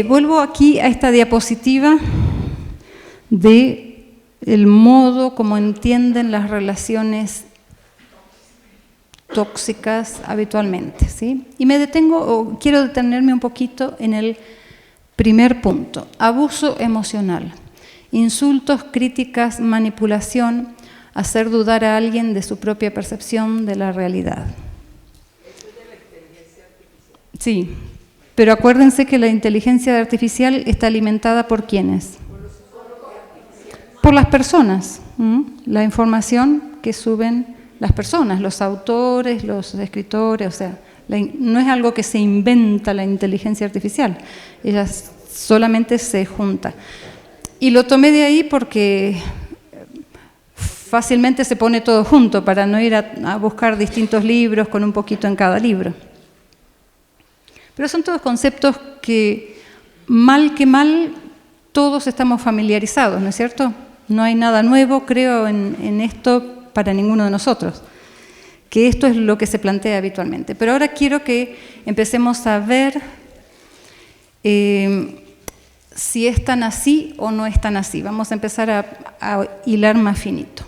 Vuelvo aquí a esta diapositiva de el modo como entienden las relaciones tóxicas habitualmente, ¿sí? Y me detengo, o quiero detenerme un poquito en el primer punto: abuso emocional, insultos, críticas, manipulación, hacer dudar a alguien de su propia percepción de la realidad. Sí, pero acuérdense que la inteligencia artificial está alimentada ¿por quiénes? Por las personas, la información que suben las personas, los autores, los escritores, o sea, no es algo que se inventa la inteligencia artificial, ella solamente se junta. Y lo tomé de ahí porque fácilmente se pone todo junto para no ir a buscar distintos libros con un poquito en cada libro. Pero son todos conceptos que mal todos estamos familiarizados, ¿no es cierto? No hay nada nuevo, creo, en esto para ninguno de nosotros, que esto es lo que se plantea habitualmente. Pero ahora quiero que empecemos a ver si es tan así o no es tan así. Vamos a empezar a hilar más finito.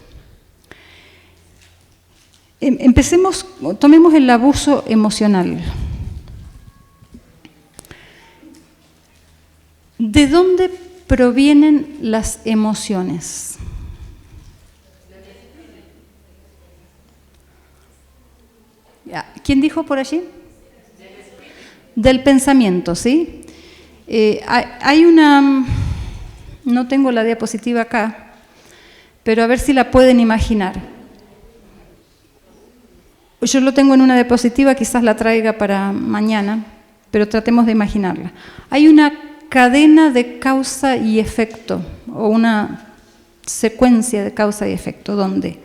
Tomemos el abuso emocional. ¿De dónde provienen las emociones? ¿Quién dijo por allí? Del pensamiento, ¿sí? Hay una... No tengo la diapositiva acá, pero a ver si la pueden imaginar. Yo lo tengo en una diapositiva, quizás la traiga para mañana, pero tratemos de imaginarla. Hay una cadena de causa y efecto, o una secuencia de causa y efecto, donde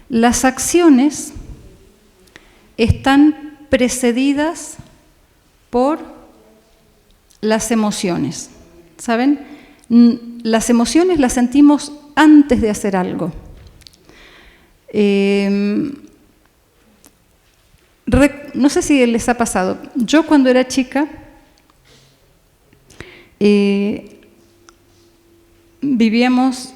las acciones están precedidas por las emociones. ¿Saben? Las emociones las sentimos antes de hacer algo. No sé si les ha pasado. Yo cuando era chica vivíamos,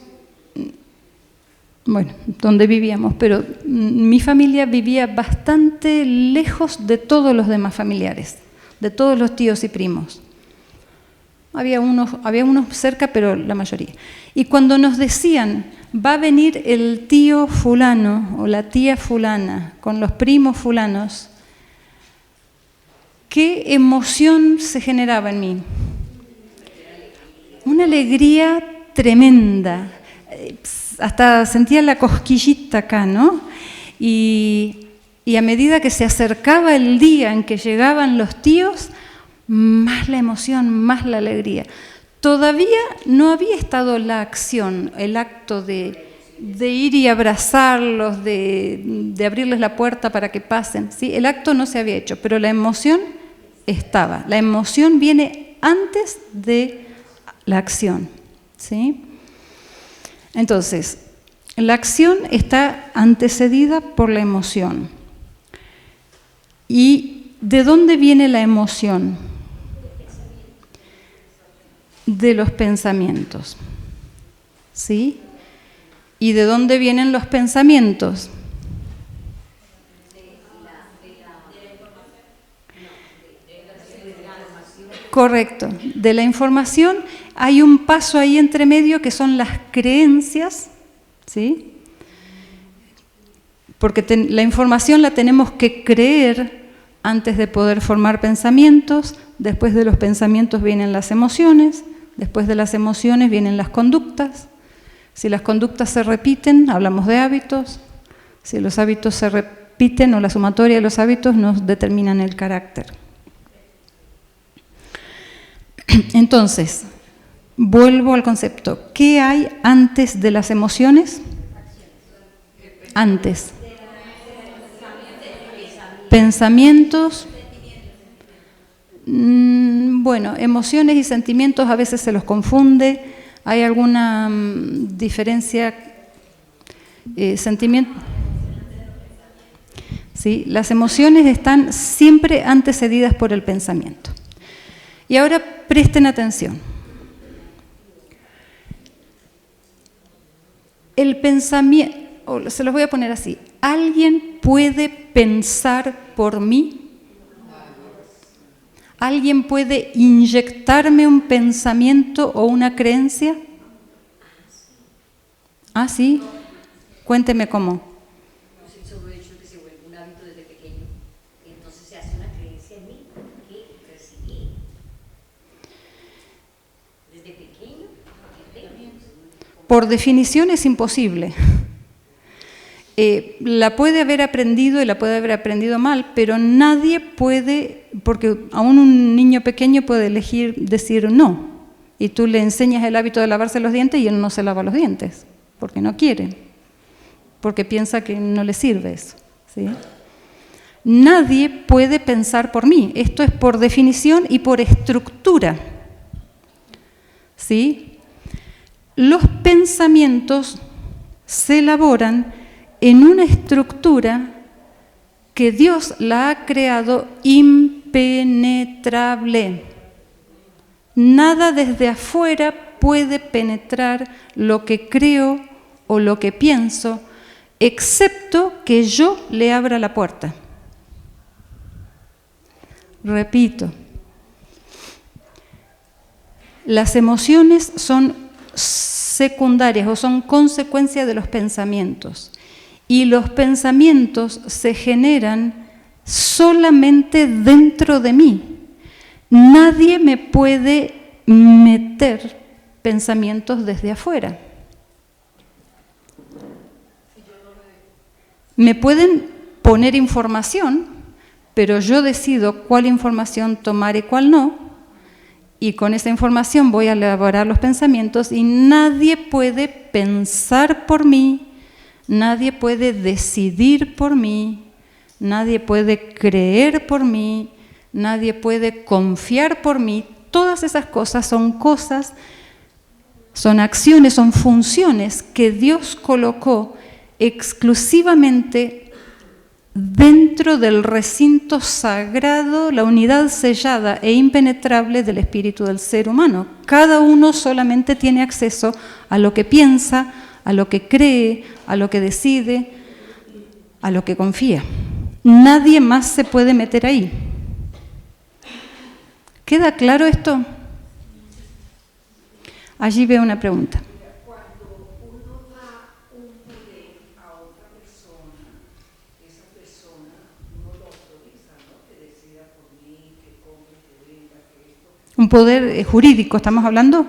bueno, donde vivíamos, pero mi familia vivía bastante lejos de todos los demás familiares, de todos los tíos y primos. Había unos cerca, pero la mayoría. Y cuando nos decían, va a venir el tío fulano o la tía fulana con los primos fulanos, ¿qué emoción se generaba en mí? Una alegría tremenda, hasta sentía la cosquillita acá, ¿no? Y a medida que se acercaba el día en que llegaban los tíos, más la emoción, más la alegría. Todavía no había estado la acción, el acto de ir y abrazarlos, de abrirles la puerta para que pasen, ¿sí? El acto no se había hecho, pero la emoción estaba. La emoción viene antes de la acción, ¿sí? Entonces, la acción está antecedida por la emoción. ¿Y de dónde viene la emoción? De los pensamientos, ¿sí? ¿Y de dónde vienen los pensamientos? Correcto, de la información. Hay un paso ahí entre medio que son las creencias, ¿sí? Porque la información la tenemos que creer antes de poder formar pensamientos. Después de los pensamientos vienen las emociones, después de las emociones vienen las conductas. Si las conductas se repiten, hablamos de hábitos. Si los hábitos se repiten o la sumatoria de los hábitos nos determinan el carácter. Entonces, vuelvo al concepto. ¿Qué hay antes de las emociones? Antes. Pensamientos. Bueno, emociones y sentimientos a veces se los confunde. ¿Hay alguna diferencia? Sentimiento. ¿Sí? Las emociones están siempre antecedidas por el pensamiento. Y ahora presten atención. El pensamiento, se los voy a poner así, ¿alguien puede pensar por mí? ¿Alguien puede inyectarme un pensamiento o una creencia? ¿Ah, sí? Cuénteme cómo. Solo el hecho de que se vuelve un hábito desde pequeño, entonces se hace una creencia en mí que recibí desde pequeño. Por definición es imposible. La puede haber aprendido y la puede haber aprendido mal, pero nadie puede, porque aún un niño pequeño puede elegir decir no, y tú le enseñas el hábito de lavarse los dientes y él no se lava los dientes, porque no quiere, porque piensa que no le sirve eso, ¿sí? Nadie puede pensar por mí, esto es por definición y por estructura, ¿sí? Los pensamientos se elaboran en una estructura que Dios la ha creado impenetrable. Nada desde afuera puede penetrar lo que creo o lo que pienso, excepto que yo le abra la puerta. Repito, las emociones son secundarias o son consecuencia de los pensamientos. Y los pensamientos se generan solamente dentro de mí. Nadie me puede meter pensamientos desde afuera. Me pueden poner información, pero yo decido cuál información tomar y cuál no, y con esa información voy a elaborar los pensamientos y nadie puede pensar por mí, nadie puede decidir por mí, nadie puede creer por mí, nadie puede confiar por mí. Todas esas cosas, son acciones, son funciones que Dios colocó exclusivamente dentro del recinto sagrado, la unidad sellada e impenetrable del espíritu del ser humano. Cada uno solamente tiene acceso a lo que piensa, a lo que cree, a lo que decide, a lo que confía. Nadie más se puede meter ahí. ¿Queda claro esto? Allí veo una pregunta. Cuando uno da un poder a otra persona, esa persona no lo autoriza, ¿no? Que decida por mí, que come, que venga, que esto. Un poder jurídico, ¿estamos hablando? Un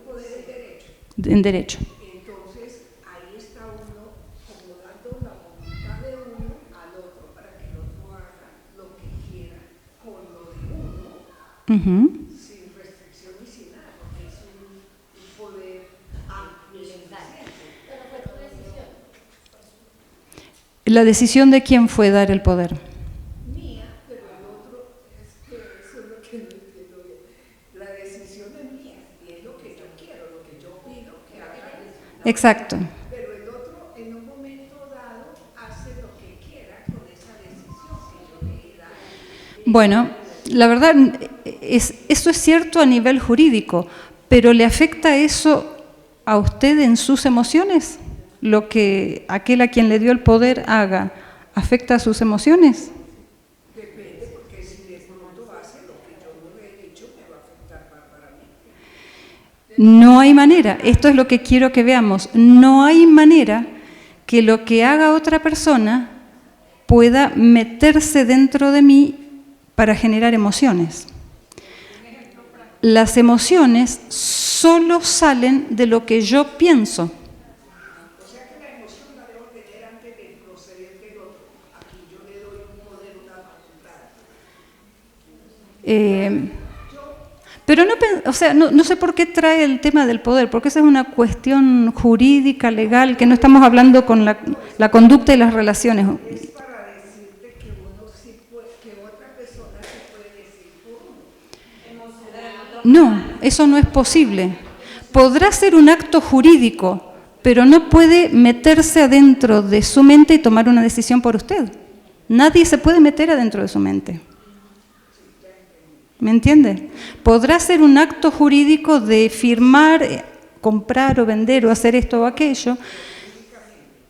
poder de derecho. En derecho. Entonces, ahí está uno como dando la voluntad de uno al otro para que el otro haga lo que quiera con lo de uno, sin restricción y sin nada, porque es un poder amplio y suficiente. Pero fue tu decisión. ¿La decisión de quién fue dar el poder? Mía, pero el otro, es que eso es lo que no entiendo bien. La decisión es mía y es lo que yo quiero, lo que yo pido que haga. Exacto. Pero el otro en un momento dado hace lo que quiera con esa decisión que yo le he dado. Bueno, la verdad, eso es cierto a nivel jurídico, pero ¿le afecta eso a usted en sus emociones? ¿Lo que aquel a quien le dio el poder haga, afecta a sus emociones? Depende, porque si de pronto hace lo que yo no le he dicho, me va a afectar para mí. No hay manera, esto es lo que quiero que veamos, no hay manera que lo que haga otra persona pueda meterse dentro de mí para generar emociones. Las emociones solo salen de lo que yo pienso. O sea que la emoción la debo tener antes del proceder del otro. Aquí yo le doy un poder, una facultad. Pero no sé por qué trae el tema del poder, porque esa es una cuestión jurídica, legal, que no estamos hablando con la conducta y las relaciones. Es para decirte que uno sí puede, que otra persona sí puede decir por uno. No, eso no es posible. Podrá ser un acto jurídico, pero no puede meterse adentro de su mente y tomar una decisión por usted. Nadie se puede meter adentro de su mente. ¿Me entiende? Podrá ser un acto jurídico de firmar, comprar o vender o hacer esto o aquello,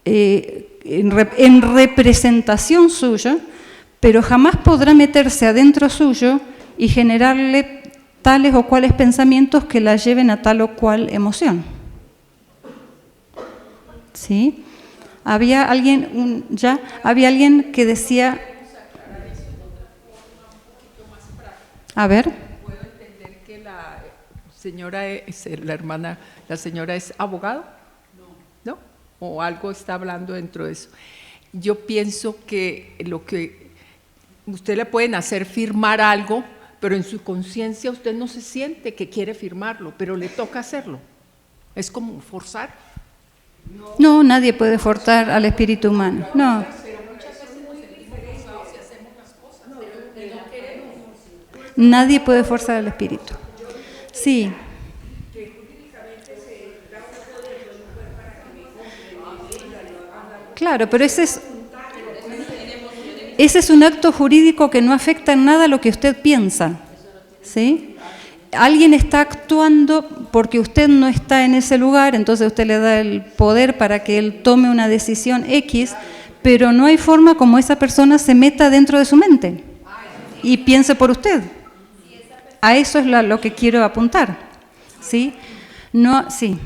en representación suya, pero jamás podrá meterse adentro suyo y generarle tales o cuales pensamientos que la lleven a tal o cual emoción. ¿Sí? Había alguien que decía... A ver. ¿Puedo entender que la señora es abogado? ¿No? ¿O algo está hablando dentro de eso? Yo pienso que lo que usted le pueden hacer firmar algo, pero en su conciencia usted no se siente que quiere firmarlo, pero le toca hacerlo. Es como forzar. No, nadie puede forzar al espíritu humano. No. Nadie puede forzar al espíritu. Sí. Claro, pero ese es un acto jurídico que no afecta en nada a lo que usted piensa. ¿Sí? Alguien está actuando porque usted no está en ese lugar, entonces usted le da el poder para que él tome una decisión X, pero no hay forma como esa persona se meta dentro de su mente y piense por usted. A eso es lo que quiero apuntar. ¿Sí? No, sí.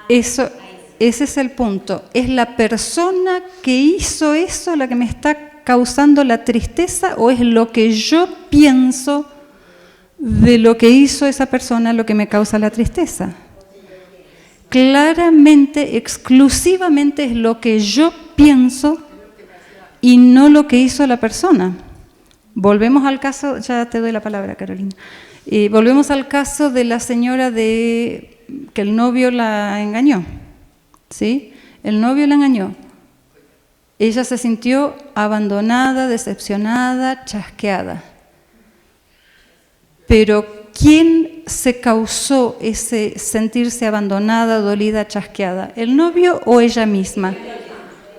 Ese es el punto. ¿Es la persona que hizo eso la que me está causando la tristeza o es lo que yo pienso de lo que hizo esa persona lo que me causa la tristeza? Claramente, exclusivamente es lo que yo pienso y no lo que hizo la persona. Volvemos al caso, ya te doy la palabra, Carolina. Volvemos al caso de la señora que el novio la engañó. ¿Sí? El novio la engañó. Ella se sintió abandonada, decepcionada, chasqueada. Pero ¿quién se causó ese sentirse abandonada, dolida, chasqueada? ¿El novio o ella misma?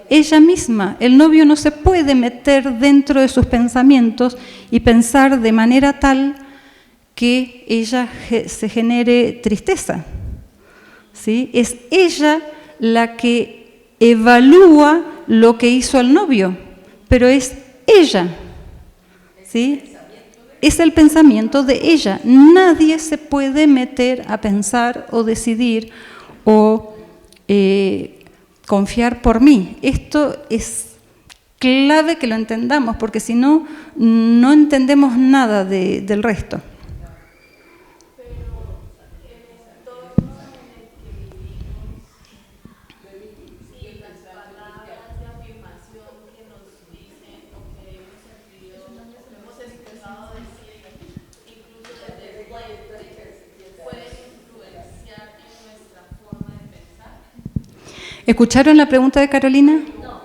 Ella misma. El novio no se puede meter dentro de sus pensamientos y pensar de manera tal que ella se genere tristeza. ¿Sí? Es ella la que evalúa lo que hizo el novio, pero es ella. ¿Sí? Es el pensamiento de ella. Nadie se puede meter a pensar o decidir o confiar por mí. Esto es clave que lo entendamos, porque si no, no entendemos nada del resto. ¿Escucharon la pregunta de Carolina? No.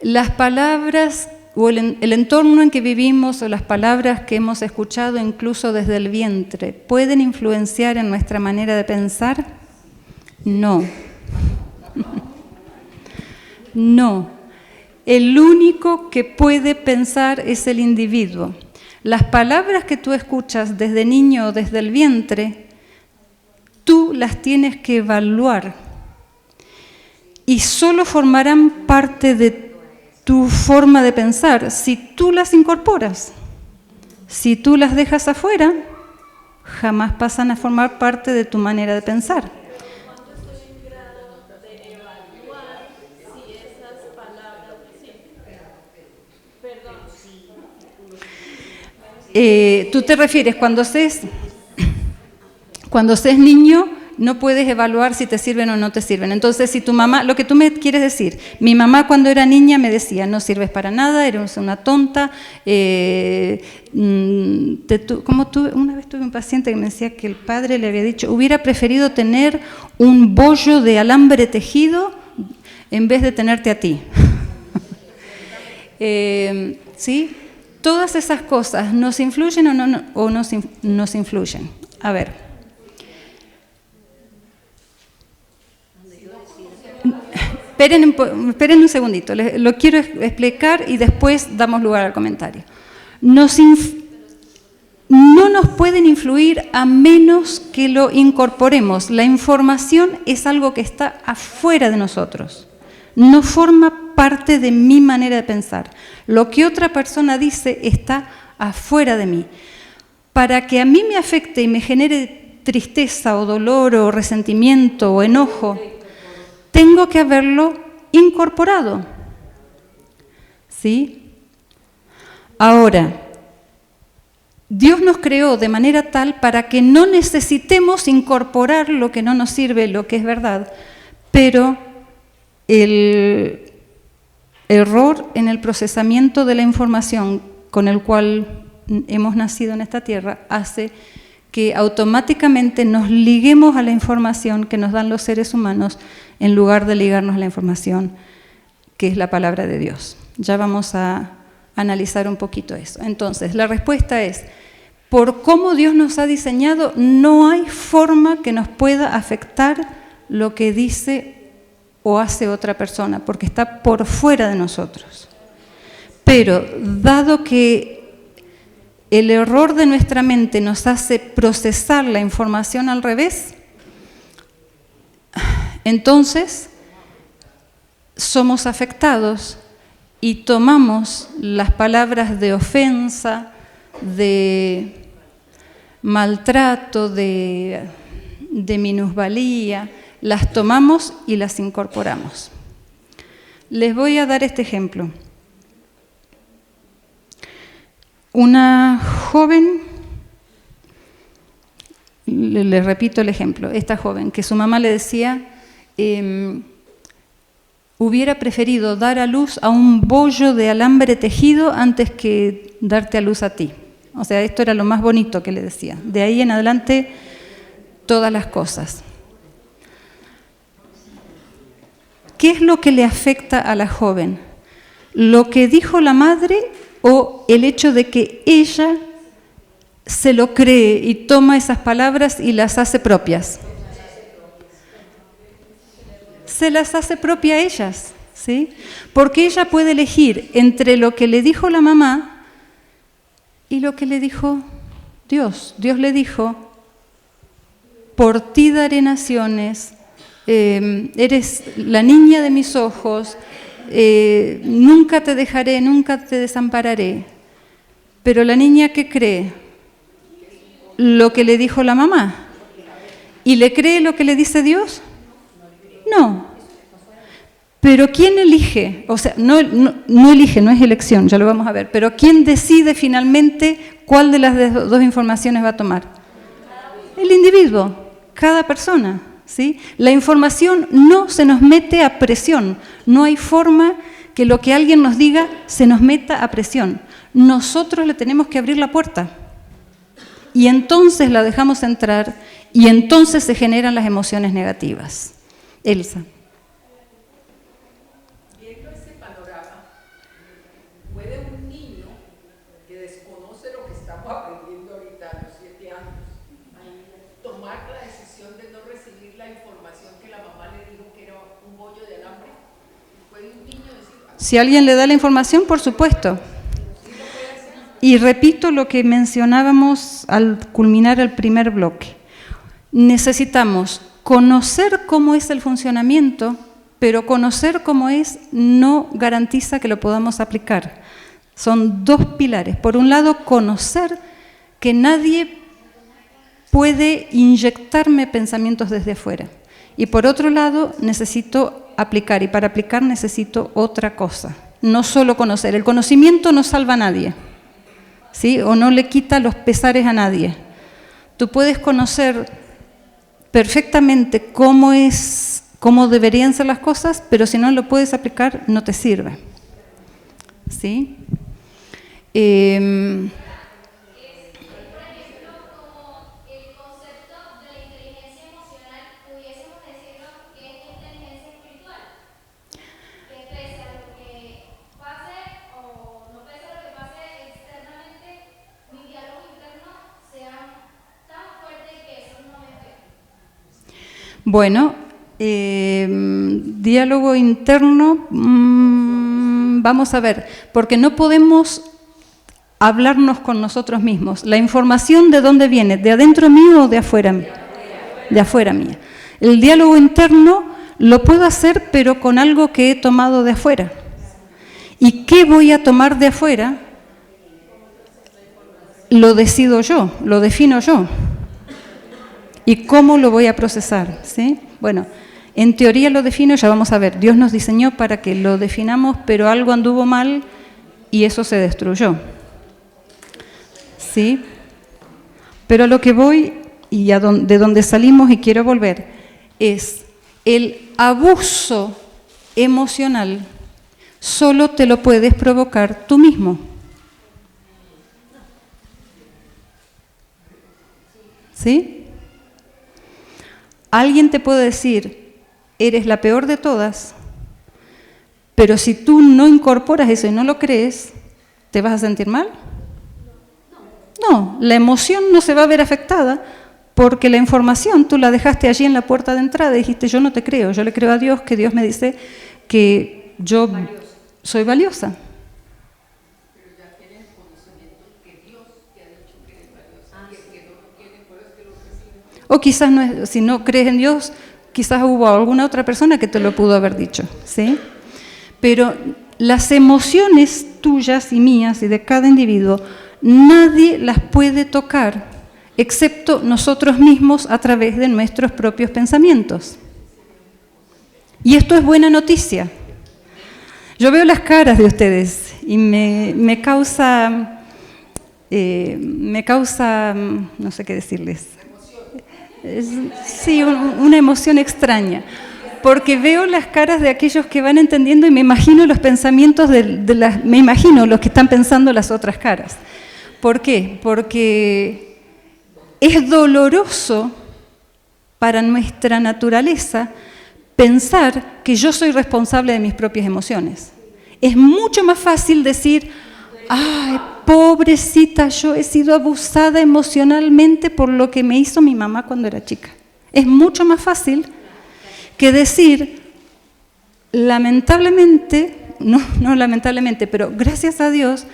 Las palabras o el entorno en que vivimos o las palabras que hemos escuchado incluso desde el vientre, ¿pueden influenciar en nuestra manera de pensar? No. No. El único que puede pensar es el individuo. Las palabras que tú escuchas desde niño o desde el vientre, tú las tienes que evaluar. Y solo formarán parte de tu forma de pensar si tú las incorporas. Si tú las dejas afuera, jamás pasan a formar parte de tu manera de pensar. ¿Cuánto estoy en grado de evaluar si esas palabras me sirven? Perdón. Tú te refieres, cuando seas niño, no puedes evaluar si te sirven o no te sirven. Entonces, si tu mamá, lo que tú me quieres decir, mi mamá cuando era niña me decía, no sirves para nada, eres una tonta, ¿cómo tú una vez días tuve un paciente que me decía que el padre le había dicho, hubiera preferido tener un bollo de alambre tejido en vez de tenerte a ti. ¿Sí? Todas esas cosas, ¿nos influyen o no nos influyen? A ver. Esperen un segundito, lo quiero explicar y después damos lugar al comentario. No nos pueden influir a menos que lo incorporemos. La información es algo que está afuera de nosotros, no forma parte de mi manera de pensar. Lo que otra persona dice está afuera de mí. Para que a mí me afecte y me genere tristeza o dolor o resentimiento o enojo, tengo que haberlo incorporado. ¿Sí? Ahora, Dios nos creó de manera tal para que no necesitemos incorporar lo que no nos sirve, lo que es verdad, pero el error en el procesamiento de la información con el cual hemos nacido en esta tierra hace que automáticamente nos liguemos a la información que nos dan los seres humanos en lugar de ligarnos a la información que es la palabra de Dios. Ya vamos a analizar un poquito eso. Entonces, la respuesta es, por cómo Dios nos ha diseñado, no hay forma que nos pueda afectar lo que dice o hace otra persona, porque está por fuera de nosotros. Pero, dado que el error de nuestra mente nos hace procesar la información al revés, entonces somos afectados y tomamos las palabras de ofensa, de maltrato, de minusvalía, las tomamos y las incorporamos. Les voy a dar este ejemplo. Una joven, le repito el ejemplo, esta joven, que su mamá le decía, hubiera preferido dar a luz a un bollo de alambre tejido antes que darte a luz a ti. O sea, esto era lo más bonito que le decía. De ahí en adelante, todas las cosas. ¿Qué es lo que le afecta a la joven? ¿Lo que dijo la madre o el hecho de que ella se lo cree y toma esas palabras y las hace propias? Se las hace propia a ellas, ¿sí? Porque ella puede elegir entre lo que le dijo la mamá y lo que le dijo Dios. Dios le dijo, por ti daré naciones, eres la niña de mis ojos, nunca te dejaré, nunca te desampararé. Pero la niña, ¿qué cree? Lo que le dijo la mamá. ¿Y le cree lo que le dice Dios? No. Pero ¿quién elige? O sea, no elige, no es elección, ya lo vamos a ver. Pero ¿quién decide finalmente cuál de las dos informaciones va a tomar? El individuo, cada persona. ¿Sí? La información no se nos mete a presión. No hay forma que lo que alguien nos diga se nos meta a presión. Nosotros le tenemos que abrir la puerta. Y entonces la dejamos entrar y entonces se generan las emociones negativas. Elsa. Viendo ese panorama, ¿puede un niño que desconoce lo que estamos aprendiendo ahorita a los 7 años tomar la decisión de no recibir la información que la mamá le dijo que era un bollo de alambre? ¿Puede un niño decir? Si alguien le da la información, por supuesto. Y repito lo que mencionábamos al culminar el primer bloque. Necesitamos conocer cómo es el funcionamiento, pero conocer cómo es no garantiza que lo podamos aplicar. Son dos pilares. Por un lado, conocer que nadie puede inyectarme pensamientos desde afuera. Y por otro lado, necesito aplicar. Y para aplicar necesito otra cosa. No solo conocer. El conocimiento no salva a nadie, ¿sí? O no le quita los pesares a nadie. Tú puedes conocer perfectamente cómo deberían ser las cosas, pero si no lo puedes aplicar, no te sirve. ¿Sí? Es, por ejemplo, como Bueno, diálogo interno, vamos a ver, porque no podemos hablarnos con nosotros mismos. La información, ¿de dónde viene? ¿De adentro mío o de afuera? De afuera mía. El diálogo interno lo puedo hacer, pero con algo que he tomado de afuera. ¿Y qué voy a tomar de afuera? Lo decido yo, lo defino yo. ¿Y cómo lo voy a procesar? ¿Sí? Bueno, en teoría lo defino, ya vamos a ver. Dios nos diseñó para que lo definamos, pero algo anduvo mal y eso se destruyó. ¿Sí? Pero a lo que voy y de donde salimos y quiero volver es el abuso emocional solo te lo puedes provocar tú mismo. ¿Sí? Alguien te puede decir, eres la peor de todas, pero si tú no incorporas eso y no lo crees, ¿te vas a sentir mal? No, la emoción no se va a ver afectada porque la información tú la dejaste allí en la puerta de entrada y dijiste, yo no te creo, yo le creo a Dios, que Dios me dice que yo soy valiosa. Pero ya tienes conocimiento que Dios te ha dicho que eres valiosa y el que no lo tiene, por eso es que lo recibe. O quizás no es, si no crees en Dios, quizás hubo alguna otra persona que te lo pudo haber dicho, ¿sí? Pero las emociones tuyas y mías y de cada individuo, nadie las puede tocar, excepto nosotros mismos a través de nuestros propios pensamientos. Y esto es buena noticia. Yo veo las caras de ustedes y me causa, no sé qué decirles. Sí, una emoción extraña. Porque veo las caras de aquellos que van entendiendo y me imagino los pensamientos me imagino los que están pensando las otras caras. ¿Por qué? Porque es doloroso para nuestra naturaleza pensar que yo soy responsable de mis propias emociones. Es mucho más fácil decir, ay, pobrecita, yo he sido abusada emocionalmente por lo que me hizo mi mamá cuando era chica. Es mucho más fácil que decir, lamentablemente, no lamentablemente, pero gracias a Dios,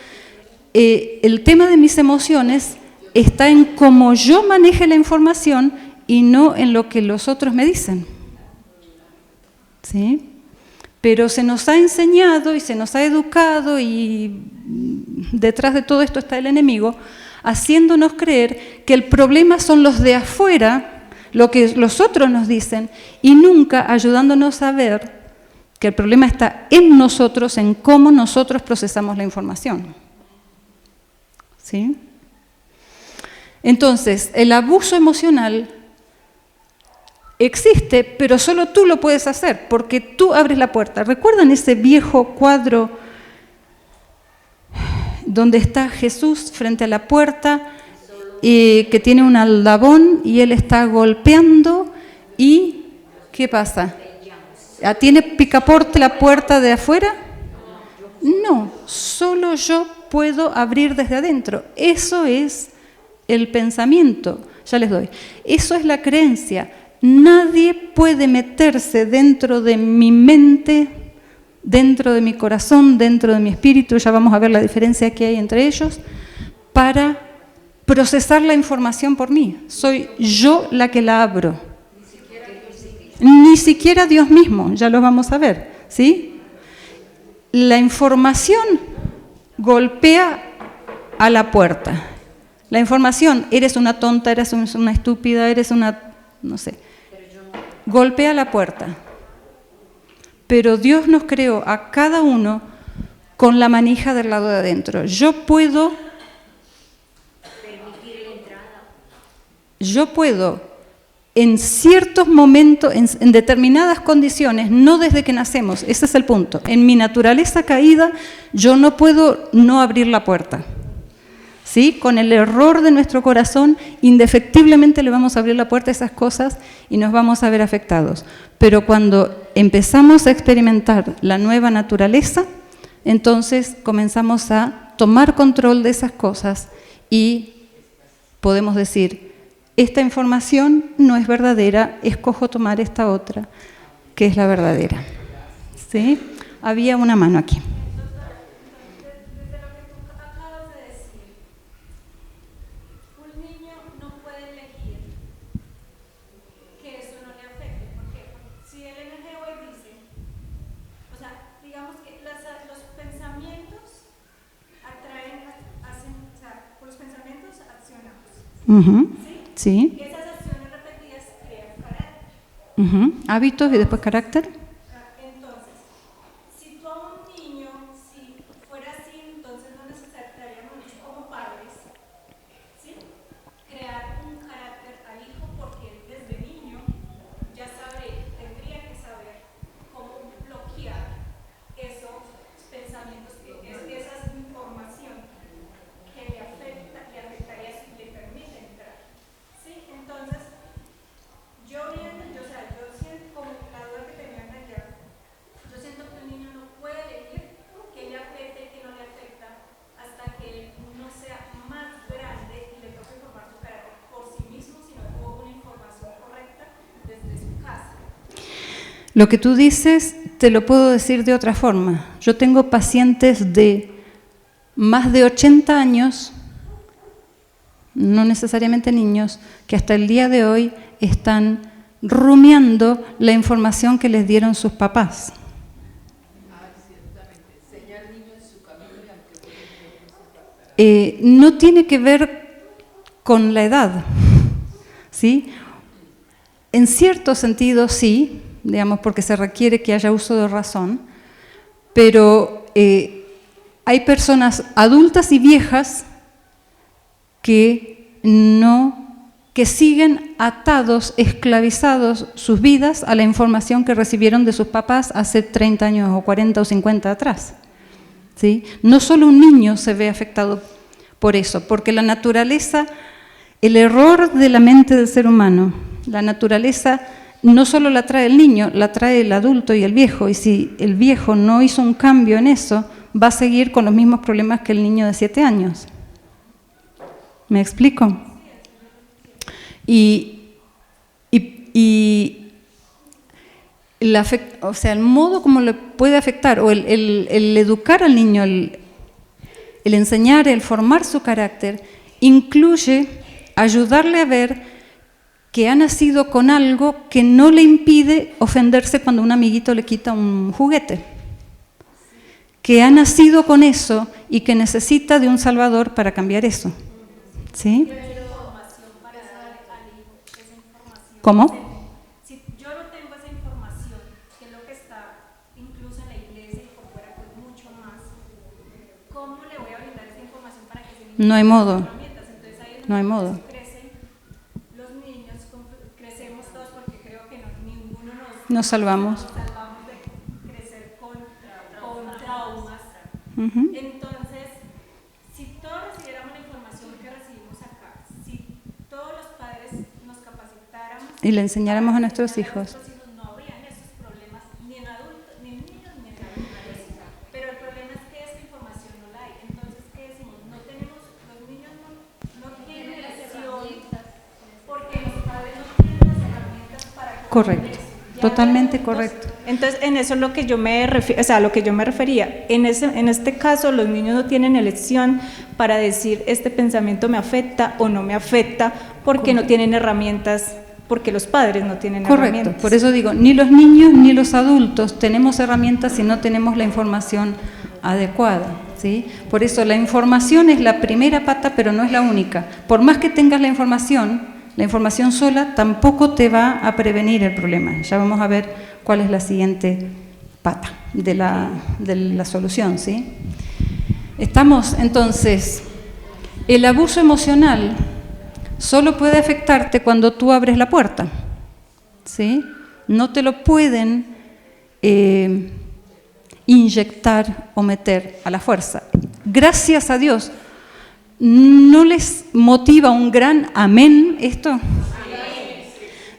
el tema de mis emociones está en cómo yo maneje la información y no en lo que los otros me dicen. ¿Sí? Pero se nos ha enseñado y se nos ha educado y detrás de todo esto está el enemigo, haciéndonos creer que el problema son los de afuera, lo que los otros nos dicen, y nunca ayudándonos a ver que el problema está en nosotros, en cómo nosotros procesamos la información. ¿Sí? Entonces, el abuso emocional existe, pero solo tú lo puedes hacer, porque tú abres la puerta. ¿Recuerdan ese viejo cuadro donde está Jesús frente a la puerta que tiene un aldabón y él está golpeando y ¿qué pasa? ¿Tiene picaporte la puerta de afuera? No, solo yo puedo abrir desde adentro. Eso es el pensamiento, ya les doy. Eso es la creencia. Nadie puede meterse dentro de mi mente, dentro de mi corazón, dentro de mi espíritu, ya vamos a ver la diferencia que hay entre ellos, para procesar la información por mí. Soy yo la que la abro. Ni siquiera Dios mismo, ya lo vamos a ver, ¿sí? La información golpea a la puerta. La información, eres una tonta, eres una estúpida, eres una, no sé, golpea la puerta. Pero Dios nos creó a cada uno con la manija del lado de adentro. Yo puedo en ciertos momentos, en determinadas condiciones, no desde que nacemos, ese es el punto. En mi naturaleza caída, yo no puedo no abrir la puerta. ¿Sí? Con el error de nuestro corazón, indefectiblemente le vamos a abrir la puerta a esas cosas y nos vamos a ver afectados. Pero cuando empezamos a experimentar la nueva naturaleza, entonces comenzamos a tomar control de esas cosas y podemos decir, esta información no es verdadera, escojo tomar esta otra, que es la verdadera. ¿Sí? Había una mano aquí. Desde lo que tú acabas de decir, un niño no puede elegir que eso no le afecte. ¿Por qué? Porque si el NG hoy dice, o sea, digamos que los pensamientos atraen, hacen, o sea, por los pensamientos accionamos. Sí. Esas acciones repetidas crean carácter. Hábitos y después carácter. Entonces, si tú a un niño, si fuera así, entonces no necesitaríamos mucho como padres, ¿sí? Crear un carácter al hijo, porque él desde niño ya tendría que saber cómo bloquear esos pensamientos, esa información que le afectaría si le permite entrar, ¿sí? Entonces, yo siento como la duda que tenían allá, yo siento que un niño no puede elegir qué le afecta y qué no le afecta hasta que él no sea más grande y le toque formar su carácter por sí mismo, sino que tuvo una información correcta desde su casa. Lo que tú dices te lo puedo decir de otra forma. Yo tengo pacientes de más de 80 años, no necesariamente niños, que hasta el día de hoy están rumiando la información que les dieron sus papás. No tiene que ver con la edad, ¿sí? En cierto sentido sí, digamos, porque se requiere que haya uso de razón, pero hay personas adultas y viejas que siguen atados, esclavizados sus vidas a la información que recibieron de sus papás hace 30 años o 40 o 50 atrás. ¿Sí? No solo un niño se ve afectado por eso, porque la naturaleza, el error de la mente del ser humano, la naturaleza no solo la trae el niño, la trae el adulto y el viejo, y si el viejo no hizo un cambio en eso, va a seguir con los mismos problemas que el niño de 7 años. ¿Me explico? O sea, el modo como le puede afectar, o el educar al niño, el enseñar, el formar su carácter, incluye ayudarle a ver que ha nacido con algo que no le impide ofenderse cuando un amiguito le quita un juguete. Que ha nacido con eso y que necesita de un salvador para cambiar eso. ¿Sí? ¿Cómo? Si yo no tengo esa información, que es lo que está incluso en la iglesia y por fuera, pues mucho más, ¿cómo le voy a brindar esa información para que ese niño no hay modo. Entonces ahí es no hay donde modo. crecen los niños, crecemos todos porque creo que ninguno nos salvamos de crecer con traumas. Entonces, si todos recibiéramos la información que recibimos acá, si todos los padres nos capacitáramos y le enseñáramos a nuestros hijos. no habrían esos problemas ni en adultos, ni en niños, ni en adultos. Pero el problema es que esa información no la hay. Entonces, ¿qué decimos? Los niños no tienen elección porque los padres no tienen las herramientas para correcto, totalmente correcto. Entonces, en eso es lo que yo me refería. En este caso, los niños no tienen elección para decir este pensamiento me afecta o no me afecta, porque no tienen herramientas, porque los padres no tienen herramientas. Correcto, por eso digo, ni los niños ni los adultos tenemos herramientas si no tenemos la información adecuada, ¿sí? Por eso la información es la primera pata, pero no es la única. Por más que tengas la información sola tampoco te va a prevenir el problema. Ya vamos a ver cuál es la siguiente pata de la solución, ¿sí? Estamos, entonces, el abuso emocional solo puede afectarte cuando tú abres la puerta, ¿sí? No te lo pueden inyectar o meter a la fuerza. Gracias a Dios, ¿no les motiva un gran amén esto?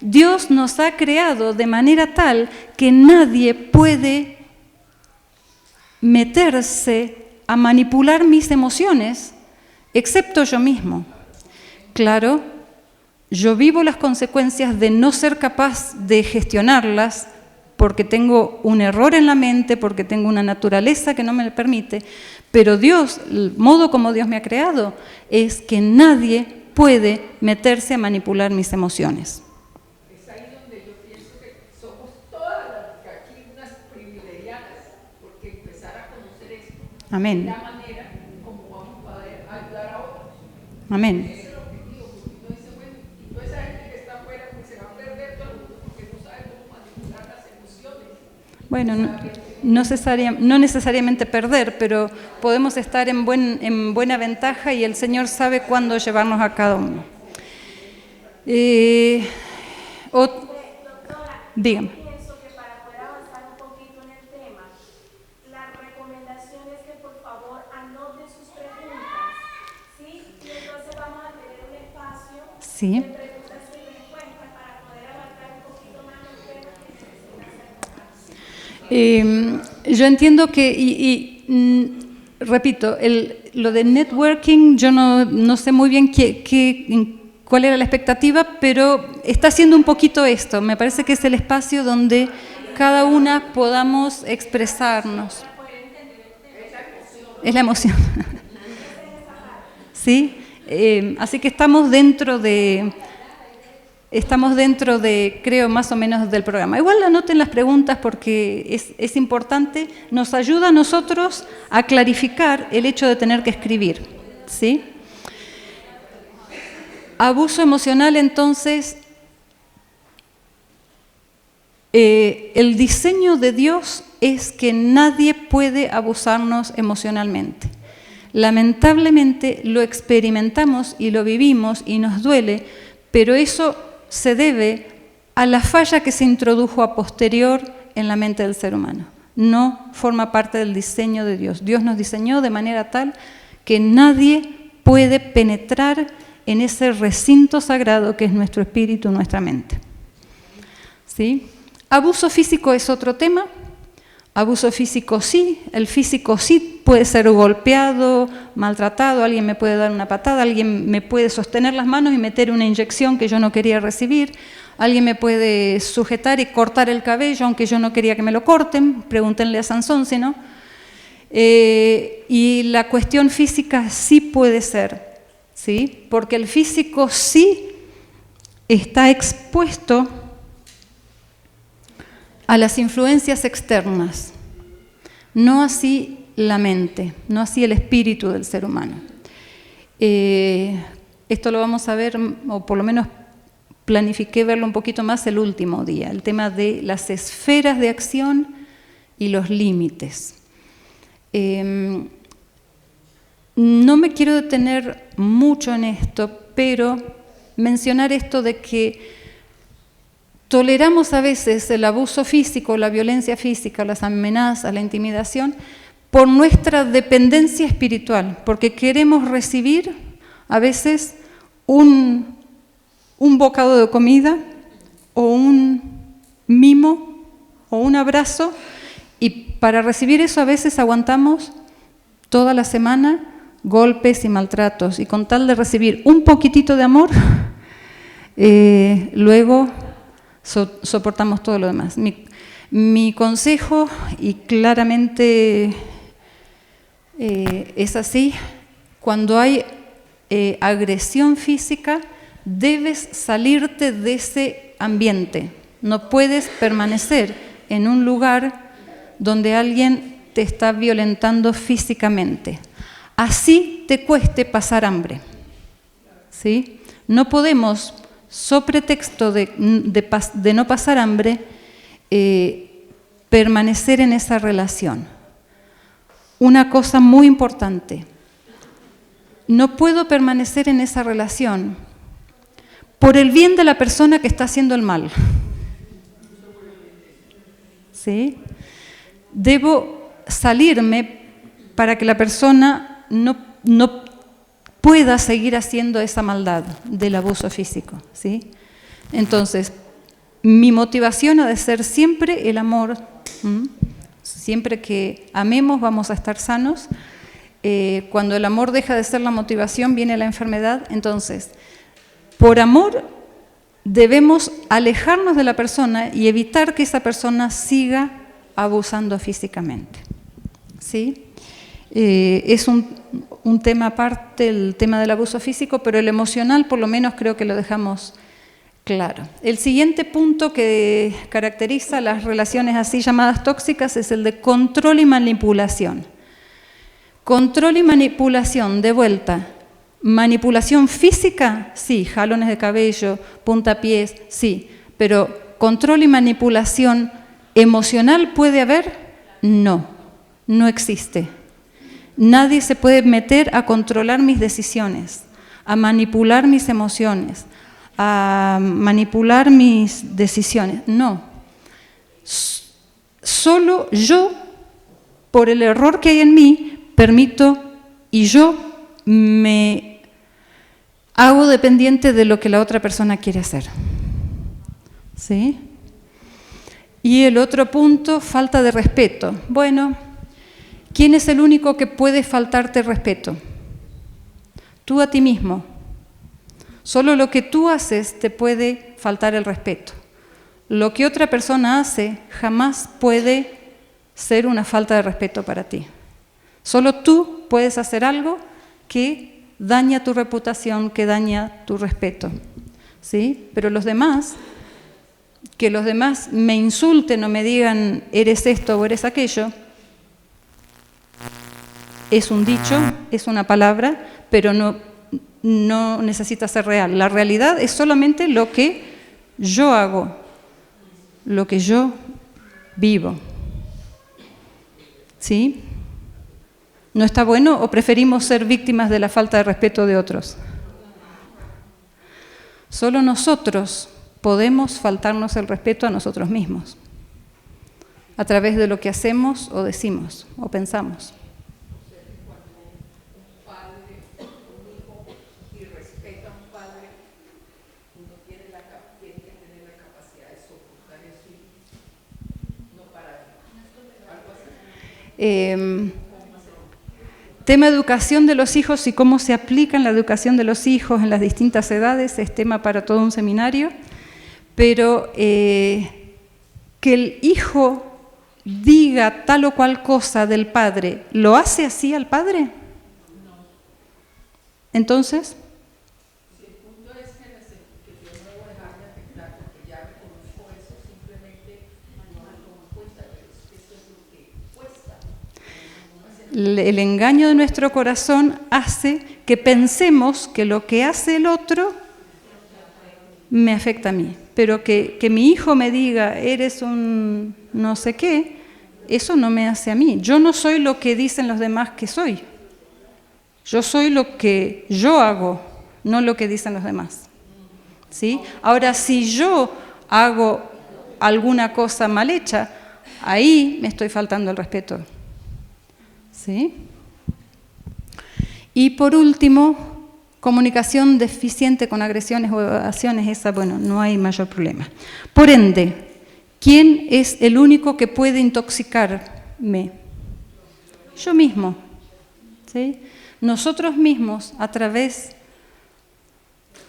Dios nos ha creado de manera tal que nadie puede meterse a manipular mis emociones, excepto yo mismo. Claro, yo vivo las consecuencias de no ser capaz de gestionarlas porque tengo un error en la mente, porque tengo una naturaleza que no me lo permite, pero Dios, el modo como Dios me ha creado, es que nadie puede meterse a manipular mis emociones. Es ahí donde yo pienso que somos todas las aquí unas privilegiadas, porque empezar a conocer esto Amén. es la manera como vamos a poder ayudar a otros. Amén. Ese es el objetivo, porque uno dice, bueno, y toda esa gente que está afuera, pues se va a perder todo el mundo porque no sabe cómo manipular las emociones. Bueno, no necesariamente perder, pero podemos estar en buena ventaja y el Señor sabe cuándo llevarnos a cada uno. Dígame. Pienso que para poder avanzar un poquito en el tema, la recomendación es que por favor anoten sus preguntas, ¿sí? Y entonces vamos a tener un espacio Sí. de preguntas y respuestas para poder abarcar un poquito más los temas que necesitan ser tocados. Yo entiendo que, repito, lo de networking, yo no sé muy bien cuál era la expectativa, pero está haciendo un poquito esto. Me parece que es el espacio donde cada una podamos expresarnos. Es la emoción. ¿Sí? Así que estamos dentro de, creo, más o menos del programa. Igual anoten las preguntas porque es importante, nos ayuda a nosotros a clarificar el hecho de tener que escribir. ¿Sí? Abuso emocional, entonces, el diseño de Dios es que nadie puede abusarnos emocionalmente. Lamentablemente lo experimentamos y lo vivimos y nos duele, pero eso se debe a la falla que se introdujo a posterior en la mente del ser humano. No forma parte del diseño de Dios. Dios nos diseñó de manera tal que nadie puede penetrar en ese recinto sagrado que es nuestro espíritu, nuestra mente. ¿Sí? Abuso físico es otro tema. Abuso físico sí, el físico sí puede ser golpeado, maltratado, alguien me puede dar una patada, alguien me puede sostener las manos y meter una inyección que yo no quería recibir, alguien me puede sujetar y cortar el cabello aunque yo no quería que me lo corten, pregúntenle a Sansón si no. Y la cuestión física sí puede ser, ¿sí? Porque el físico sí está expuesto a las influencias externas, no así la mente, no así el espíritu del ser humano. Esto lo vamos a ver, o por lo menos planifiqué verlo un poquito más el último día, el tema de las esferas de acción y los límites. No me quiero detener mucho en esto, pero mencionar esto de que toleramos a veces el abuso físico, la violencia física, las amenazas, la intimidación, por nuestra dependencia espiritual, porque queremos recibir a veces un bocado de comida o un mimo o un abrazo, y para recibir eso a veces aguantamos toda la semana golpes y maltratos, y con tal de recibir un poquitito de amor, luego soportamos todo lo demás. Mi consejo, y claramente es así, cuando hay agresión física, debes salirte de ese ambiente. No puedes permanecer en un lugar donde alguien te está violentando físicamente. Así te cueste pasar hambre. ¿Sí? No podemos, so pretexto de no pasar hambre, permanecer en esa relación. Una cosa muy importante, no puedo permanecer en esa relación por el bien de la persona que está haciendo el mal. ¿Sí? Debo salirme para que la persona no pueda seguir haciendo esa maldad del abuso físico. ¿Sí? Entonces, mi motivación ha de ser siempre el amor. Siempre que amemos vamos a estar sanos. Cuando el amor deja de ser la motivación, viene la enfermedad. Entonces, por amor debemos alejarnos de la persona y evitar que esa persona siga abusando físicamente. ¿Sí? Es un tema aparte, el tema del abuso físico, pero el emocional por lo menos creo que lo dejamos claro. El siguiente punto que caracteriza las relaciones así llamadas tóxicas es el de control y manipulación. Control y manipulación, de vuelta. Manipulación física, sí, jalones de cabello, puntapiés, sí, pero control y manipulación emocional ¿puede haber? No, no existe. Nadie se puede meter a controlar mis decisiones, a manipular mis emociones, a manipular mis decisiones. No. Solo yo, por el error que hay en mí, permito y yo me hago dependiente de lo que la otra persona quiere hacer. ¿Sí? Y el otro punto, falta de respeto. Bueno, ¿quién es el único que puede faltarte respeto? Tú a ti mismo. Solo lo que tú haces te puede faltar el respeto. Lo que otra persona hace jamás puede ser una falta de respeto para ti. Solo tú puedes hacer algo que daña tu reputación, que daña tu respeto. ¿Sí? Pero los demás, que los demás me insulten o me digan eres esto o eres aquello, es un dicho, es una palabra, pero no necesita ser real. La realidad es solamente lo que yo hago, lo que yo vivo. ¿Sí? ¿No está bueno o preferimos ser víctimas de la falta de respeto de otros? Solo nosotros podemos faltarnos el respeto a nosotros mismos, a través de lo que hacemos o decimos o pensamos. Tema educación de los hijos y cómo se aplica en la educación de los hijos en las distintas edades, es tema para todo un seminario, pero que el hijo diga tal o cual cosa del padre, ¿lo hace así al padre? Entonces, el engaño de nuestro corazón hace que pensemos que lo que hace el otro me afecta a mí. Pero que mi hijo me diga, eres un no sé qué, eso no me hace a mí. Yo no soy lo que dicen los demás que soy. Yo soy lo que yo hago, no lo que dicen los demás. ¿Sí? Ahora, si yo hago alguna cosa mal hecha, ahí me estoy faltando el respeto. ¿Sí? Y por último, comunicación deficiente con agresiones o evasión, esa, bueno, no hay mayor problema. Por ende, ¿quién es el único que puede intoxicarme? Yo mismo. ¿Sí? Nosotros mismos, a través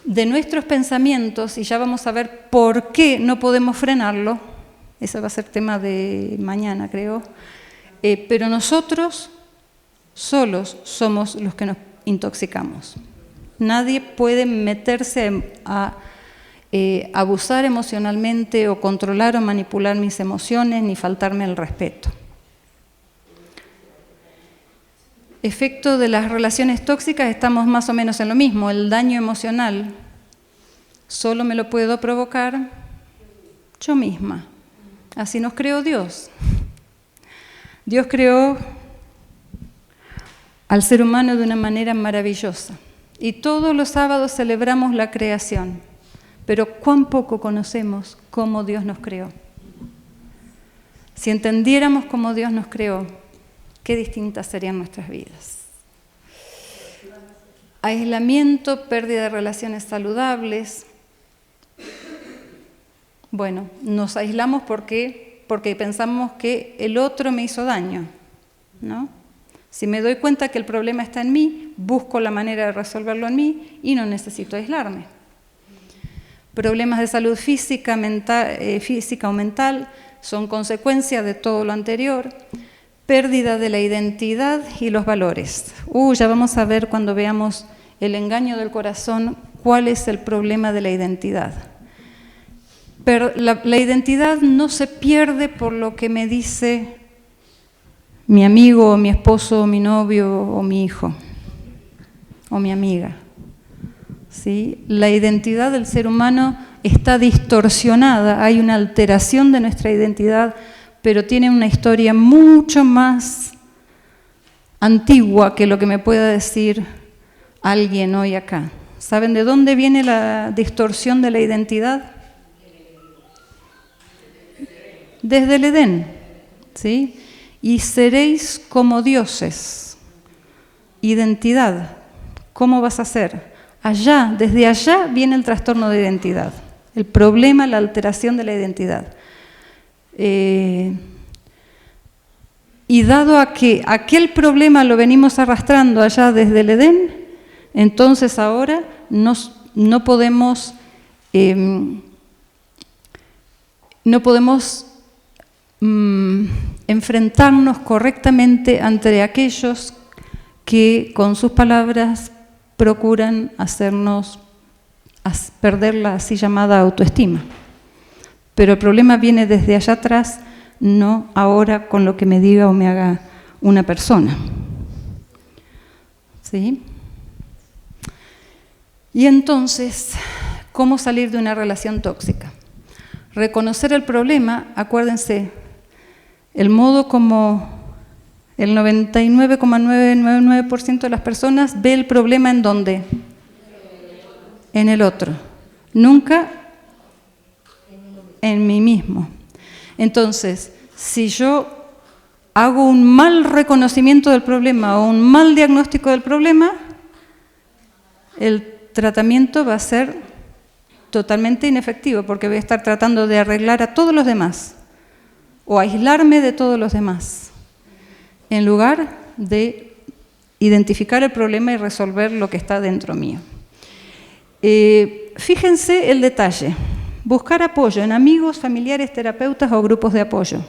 de nuestros pensamientos, y ya vamos a ver por qué no podemos frenarlo, ese va a ser tema de mañana, creo, pero nosotros solos somos los que nos intoxicamos. Nadie puede meterse a abusar emocionalmente o controlar o manipular mis emociones ni faltarme el respeto. Efecto de las relaciones tóxicas, estamos más o menos en lo mismo. El daño emocional solo me lo puedo provocar yo misma. Así nos creó Dios. Dios creó al ser humano de una manera maravillosa. Y todos los sábados celebramos la creación. Pero cuán poco conocemos cómo Dios nos creó. Si entendiéramos cómo Dios nos creó, qué distintas serían nuestras vidas. Aislamiento, pérdida de relaciones saludables. Bueno, nos aislamos porque pensamos que el otro me hizo daño, ¿no? Si me doy cuenta que el problema está en mí, busco la manera de resolverlo en mí y no necesito aislarme. Problemas de salud física o mental son consecuencia de todo lo anterior. Pérdida de la identidad y los valores. Ya vamos a ver cuando veamos el engaño del corazón cuál es el problema de la identidad. Pero la identidad no se pierde por lo que me dice mi amigo, o mi esposo, o mi novio, o mi hijo, o mi amiga. ¿Sí? La identidad del ser humano está distorsionada, hay una alteración de nuestra identidad, pero tiene una historia mucho más antigua que lo que me pueda decir alguien hoy acá. ¿Saben de dónde viene la distorsión de la identidad? Desde el Edén, ¿sí? Y seréis como dioses. Identidad. ¿Cómo vas a ser? Allá, desde allá viene el trastorno de identidad. El problema, la alteración de la identidad. Y dado a que aquel problema lo venimos arrastrando allá desde el Edén, entonces ahora no podemos enfrentarnos correctamente ante aquellos que con sus palabras procuran hacernos perder la así llamada autoestima. Pero el problema viene desde allá atrás, no ahora con lo que me diga o me haga una persona. ¿Sí? Y entonces, ¿cómo salir de una relación tóxica? Reconocer el problema, acuérdense, el modo como el 99,999% de las personas ve el problema ¿en dónde? En el otro. Nunca en mí mismo. Entonces, si yo hago un mal reconocimiento del problema o un mal diagnóstico del problema, el tratamiento va a ser totalmente inefectivo porque voy a estar tratando de arreglar a todos los demás o aislarme de todos los demás, en lugar de identificar el problema y resolver lo que está dentro mío. Fíjense el detalle. Buscar apoyo en amigos, familiares, terapeutas o grupos de apoyo.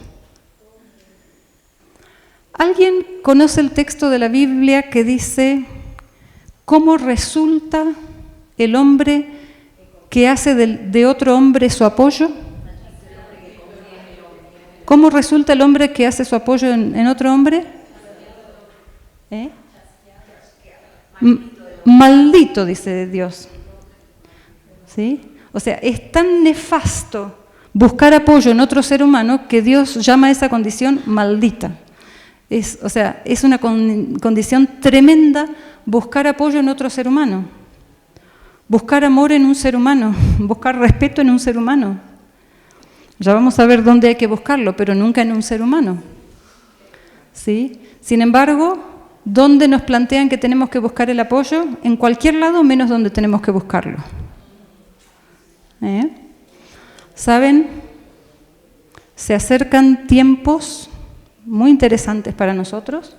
¿Alguien conoce el texto de la Biblia que dice cómo resulta el hombre que hace de otro hombre su apoyo? ¿Cómo resulta el hombre que hace su apoyo en otro hombre? Maldito, dice Dios. ¿Sí? O sea, es tan nefasto buscar apoyo en otro ser humano que Dios llama a esa condición maldita. Es una condición tremenda buscar apoyo en otro ser humano, buscar amor en un ser humano, buscar respeto en un ser humano. Ya vamos a ver dónde hay que buscarlo, pero nunca en un ser humano. ¿Sí? Sin embargo, ¿dónde nos plantean que tenemos que buscar el apoyo? En cualquier lado menos donde tenemos que buscarlo. ¿Saben? Se acercan tiempos muy interesantes para nosotros,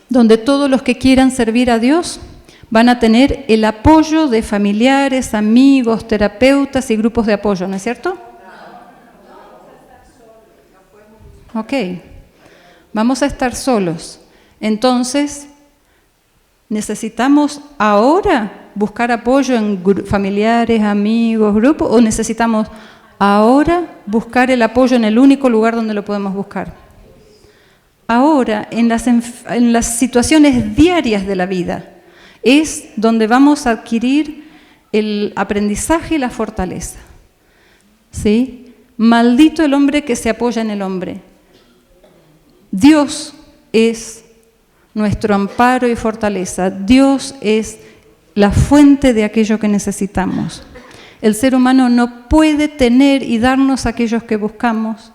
donde todos los que quieran servir a Dios van a tener el apoyo de familiares, amigos, terapeutas y grupos de apoyo, ¿no es cierto? Ok, vamos a estar solos. Entonces, ¿necesitamos ahora buscar apoyo en familiares, amigos, grupos, o necesitamos ahora buscar el apoyo en el único lugar donde lo podemos buscar? Ahora, en las situaciones diarias de la vida, es donde vamos a adquirir el aprendizaje y la fortaleza. ¿Sí? Maldito el hombre que se apoya en el hombre. Dios es nuestro amparo y fortaleza. Dios es la fuente de aquello que necesitamos. El ser humano no puede tener y darnos aquellos que buscamos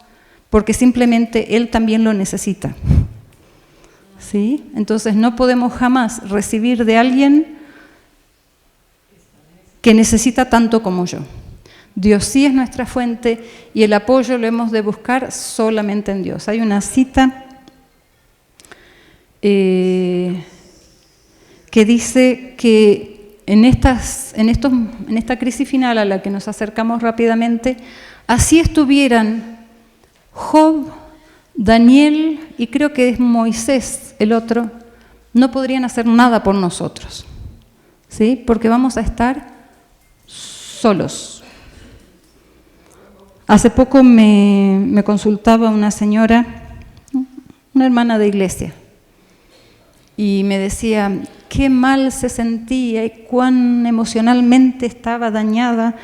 porque simplemente él también lo necesita. ¿Sí? Entonces no podemos jamás recibir de alguien que necesita tanto como yo. Dios sí es nuestra fuente y el apoyo lo hemos de buscar solamente en Dios. Hay una cita que dice que en esta crisis final a la que nos acercamos rápidamente, así estuvieran Job, Daniel y creo que es Moisés el otro, no podrían hacer nada por nosotros, ¿sí? Porque vamos a estar solos. Hace poco me consultaba una señora, una hermana de iglesia, y me decía qué mal se sentía y cuán emocionalmente estaba dañada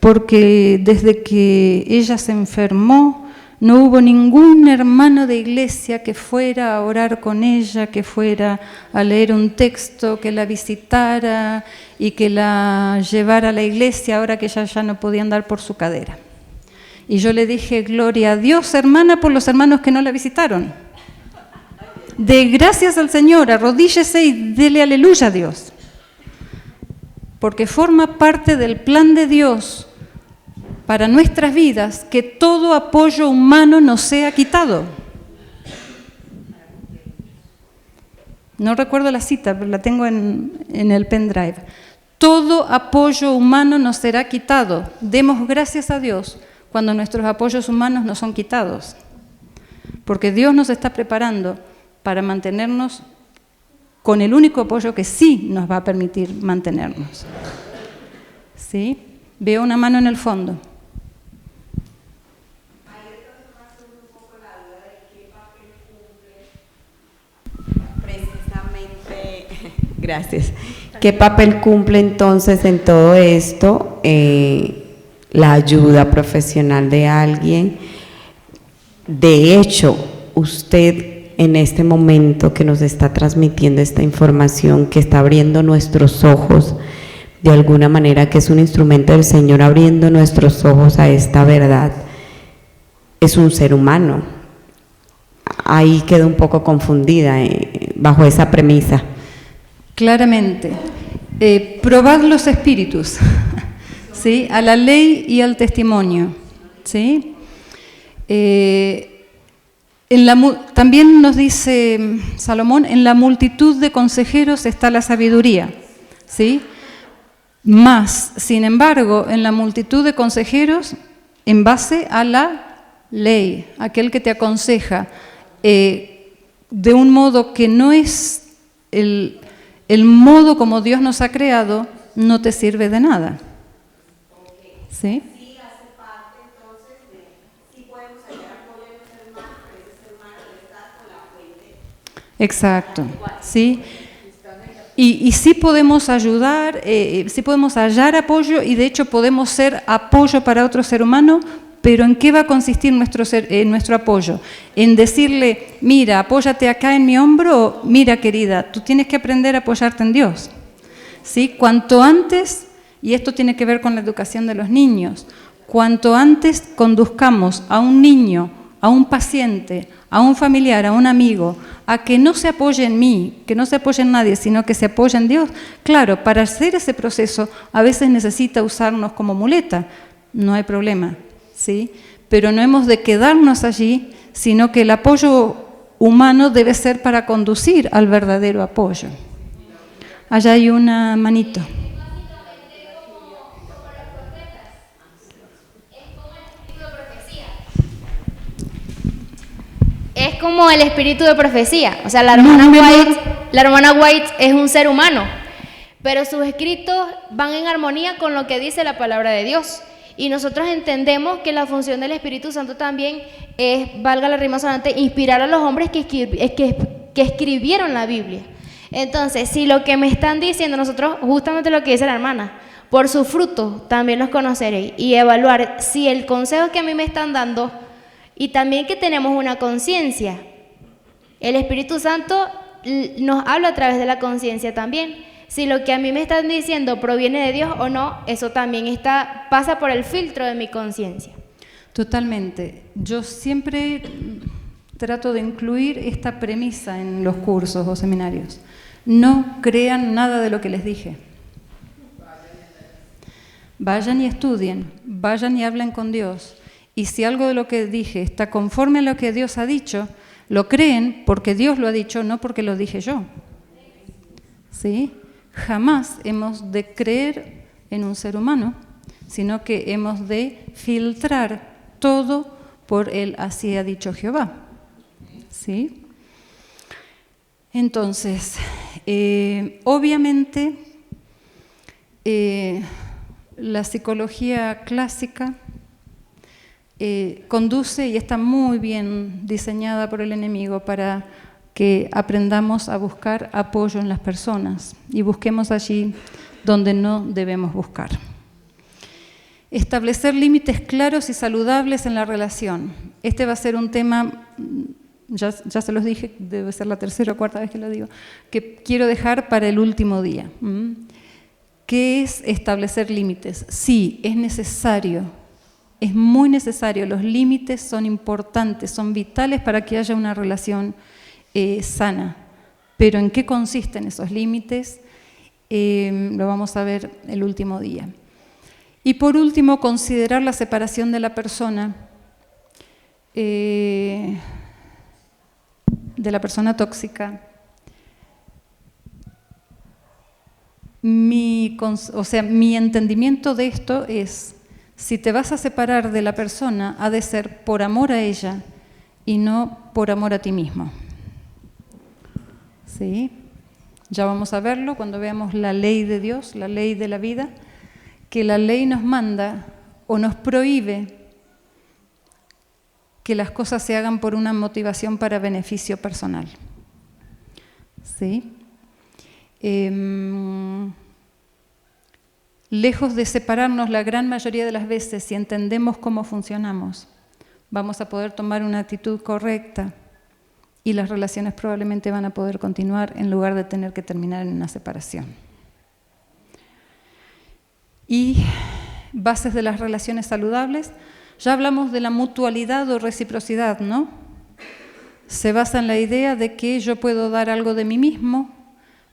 porque desde que ella se enfermó no hubo ningún hermano de iglesia que fuera a orar con ella, que fuera a leer un texto, que la visitara y que la llevara a la iglesia ahora que ella ya no podía andar por su cadera. Y yo le dije, gloria a Dios, hermana, por los hermanos que no la visitaron. De gracias al Señor, arrodíllese y dele aleluya a Dios. Porque forma parte del plan de Dios para nuestras vidas que todo apoyo humano nos sea quitado. No recuerdo la cita, pero la tengo en el pendrive. Todo apoyo humano nos será quitado. Demos gracias a Dios cuando nuestros apoyos humanos nos son quitados. Porque Dios nos está preparando para mantenernos con el único apoyo que sí nos va a permitir mantenernos. ¿Sí? Veo una mano en el fondo. Precisamente, gracias. ¿Qué papel cumple entonces en todo esto la ayuda profesional de alguien? De hecho, usted en este momento que nos está transmitiendo esta información, que está abriendo nuestros ojos, de alguna manera que es un instrumento del Señor abriendo nuestros ojos a esta verdad, es un ser humano. Ahí quedo un poco confundida bajo esa premisa. Claramente, probad los espíritus, ¿sí? A la ley y al testimonio, ¿sí? También nos dice Salomón, en la multitud de consejeros está la sabiduría, ¿sí? Más, sin embargo, en la multitud de consejeros, en base a la ley, aquel que te aconseja de un modo que no es el modo como Dios nos ha creado, no te sirve de nada. ¿Sí? Exacto, ¿sí? Y sí podemos ayudar, sí podemos hallar apoyo y de hecho podemos ser apoyo para otro ser humano, pero ¿en qué va a consistir nuestro apoyo? En decirle, mira, apóyate acá en mi hombro, o, mira querida, tú tienes que aprender a apoyarte en Dios, ¿sí? Cuanto antes, y esto tiene que ver con la educación de los niños, cuanto antes conduzcamos a un niño, a un paciente, a un familiar, a un amigo, a que no se apoye en mí, que no se apoye en nadie, sino que se apoye en Dios. Claro, para hacer ese proceso a veces necesita usarnos como muleta, no hay problema, ¿sí? Pero no hemos de quedarnos allí, sino que el apoyo humano debe ser para conducir al verdadero apoyo. Allá hay una manito. Es como el espíritu de profecía. O sea, la hermana White es un ser humano, pero sus escritos van en armonía con lo que dice la palabra de Dios. Y nosotros entendemos que la función del Espíritu Santo también es, valga la rima sonante, inspirar a los hombres que escribieron la Biblia. Entonces, si lo que me están diciendo nosotros, justamente lo que dice la hermana, por sus frutos también los conoceréis, y evaluar si el consejo que a mí me están dando, y también que tenemos una conciencia. El Espíritu Santo nos habla a través de la conciencia también. Si lo que a mí me están diciendo proviene de Dios o no, eso también pasa por el filtro de mi conciencia. Totalmente. Yo siempre trato de incluir esta premisa en los cursos o seminarios. No crean nada de lo que les dije. Vayan y estudien, vayan y hablen con Dios. Y si algo de lo que dije está conforme a lo que Dios ha dicho, lo creen porque Dios lo ha dicho, no porque lo dije yo. ¿Sí? jamás hemos de creer en un ser humano, sino que hemos de filtrar todo por el así ha dicho Jehová. ¿Sí? Entonces, obviamente, la psicología clásica conduce y está muy bien diseñada por el enemigo para que aprendamos a buscar apoyo en las personas y busquemos allí donde no debemos buscar. Establecer límites claros y saludables en la relación. Este va a ser un tema, ya se los dije, debe ser la tercera o cuarta vez que lo digo, que quiero dejar para el último día. ¿Qué es establecer límites? Sí, es necesario, es muy necesario. Los límites son importantes, son vitales para que haya una relación sana. Pero ¿en qué consisten esos límites? Lo vamos a ver el último día. Y por último, considerar la separación de la persona, tóxica. Mi entendimiento de esto es, si te vas a separar de la persona, ha de ser por amor a ella y no por amor a ti mismo. ¿Sí? Ya vamos a verlo cuando veamos la ley de Dios, la ley de la vida, que la ley nos manda o nos prohíbe que las cosas se hagan por una motivación para beneficio personal. ¿Sí? Lejos de separarnos la gran mayoría de las veces, si entendemos cómo funcionamos, vamos a poder tomar una actitud correcta y las relaciones probablemente van a poder continuar en lugar de tener que terminar en una separación. Y bases de las relaciones saludables, ya hablamos de la mutualidad o reciprocidad, ¿no? Se basa en la idea de que yo puedo dar algo de mí mismo,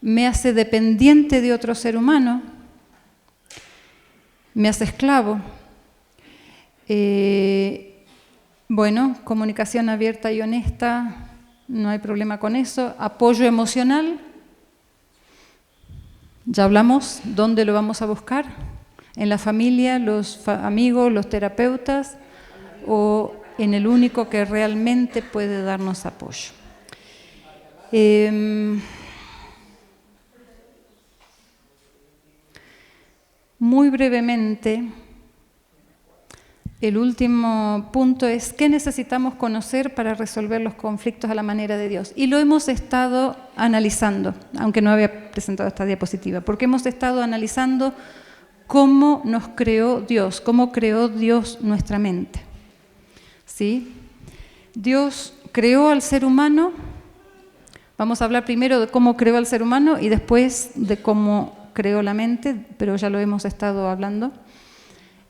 me hace dependiente de otro ser humano, me hace esclavo. Comunicación abierta y honesta, no hay problema con eso. Apoyo emocional, ya hablamos, ¿dónde lo vamos a buscar? ¿En la familia, los amigos, los terapeutas o en el único que realmente puede darnos apoyo? Muy brevemente, el último punto es ¿qué necesitamos conocer para resolver los conflictos a la manera de Dios? Y lo hemos estado analizando, aunque no había presentado esta diapositiva, porque hemos estado analizando cómo nos creó Dios, cómo creó Dios nuestra mente. ¿Sí? Dios creó al ser humano, vamos a hablar primero de cómo creó al ser humano y después de cómo creó la mente, pero ya lo hemos estado hablando.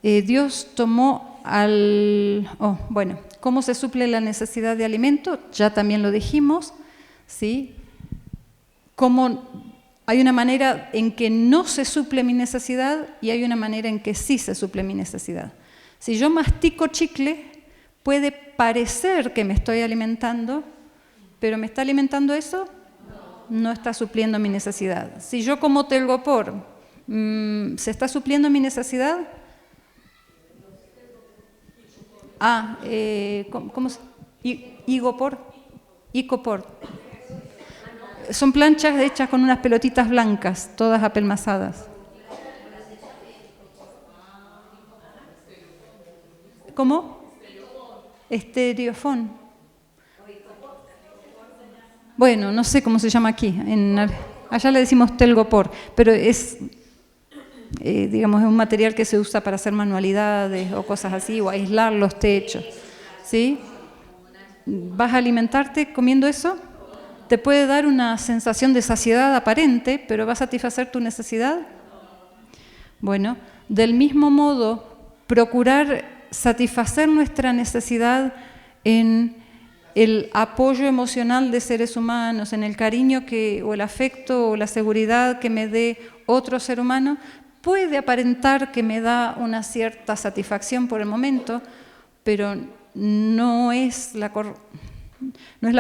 Dios tomó ¿cómo se suple la necesidad de alimento? Ya también lo dijimos, ¿sí? Hay una manera en que no se suple mi necesidad y hay una manera en que sí se suple mi necesidad. Si yo mastico chicle, puede parecer que me estoy alimentando, pero ¿me está alimentando eso? No está supliendo mi necesidad. Si yo como telgopor, ¿se está supliendo mi necesidad? ¿Cómo se? Icopor. Son planchas hechas con unas pelotitas blancas, todas apelmazadas. ¿Cómo? Estereofón. Bueno, no sé cómo se llama aquí. Allá le decimos telgopor, pero es, es un material que se usa para hacer manualidades o cosas así, o aislar los techos. ¿Sí? ¿Vas a alimentarte comiendo eso? Te puede dar una sensación de saciedad aparente, pero ¿va a satisfacer tu necesidad? Bueno, del mismo modo, procurar satisfacer nuestra necesidad en el apoyo emocional de seres humanos, en el cariño o el afecto o la seguridad que me dé otro ser humano, puede aparentar que me da una cierta satisfacción por el momento, pero no es la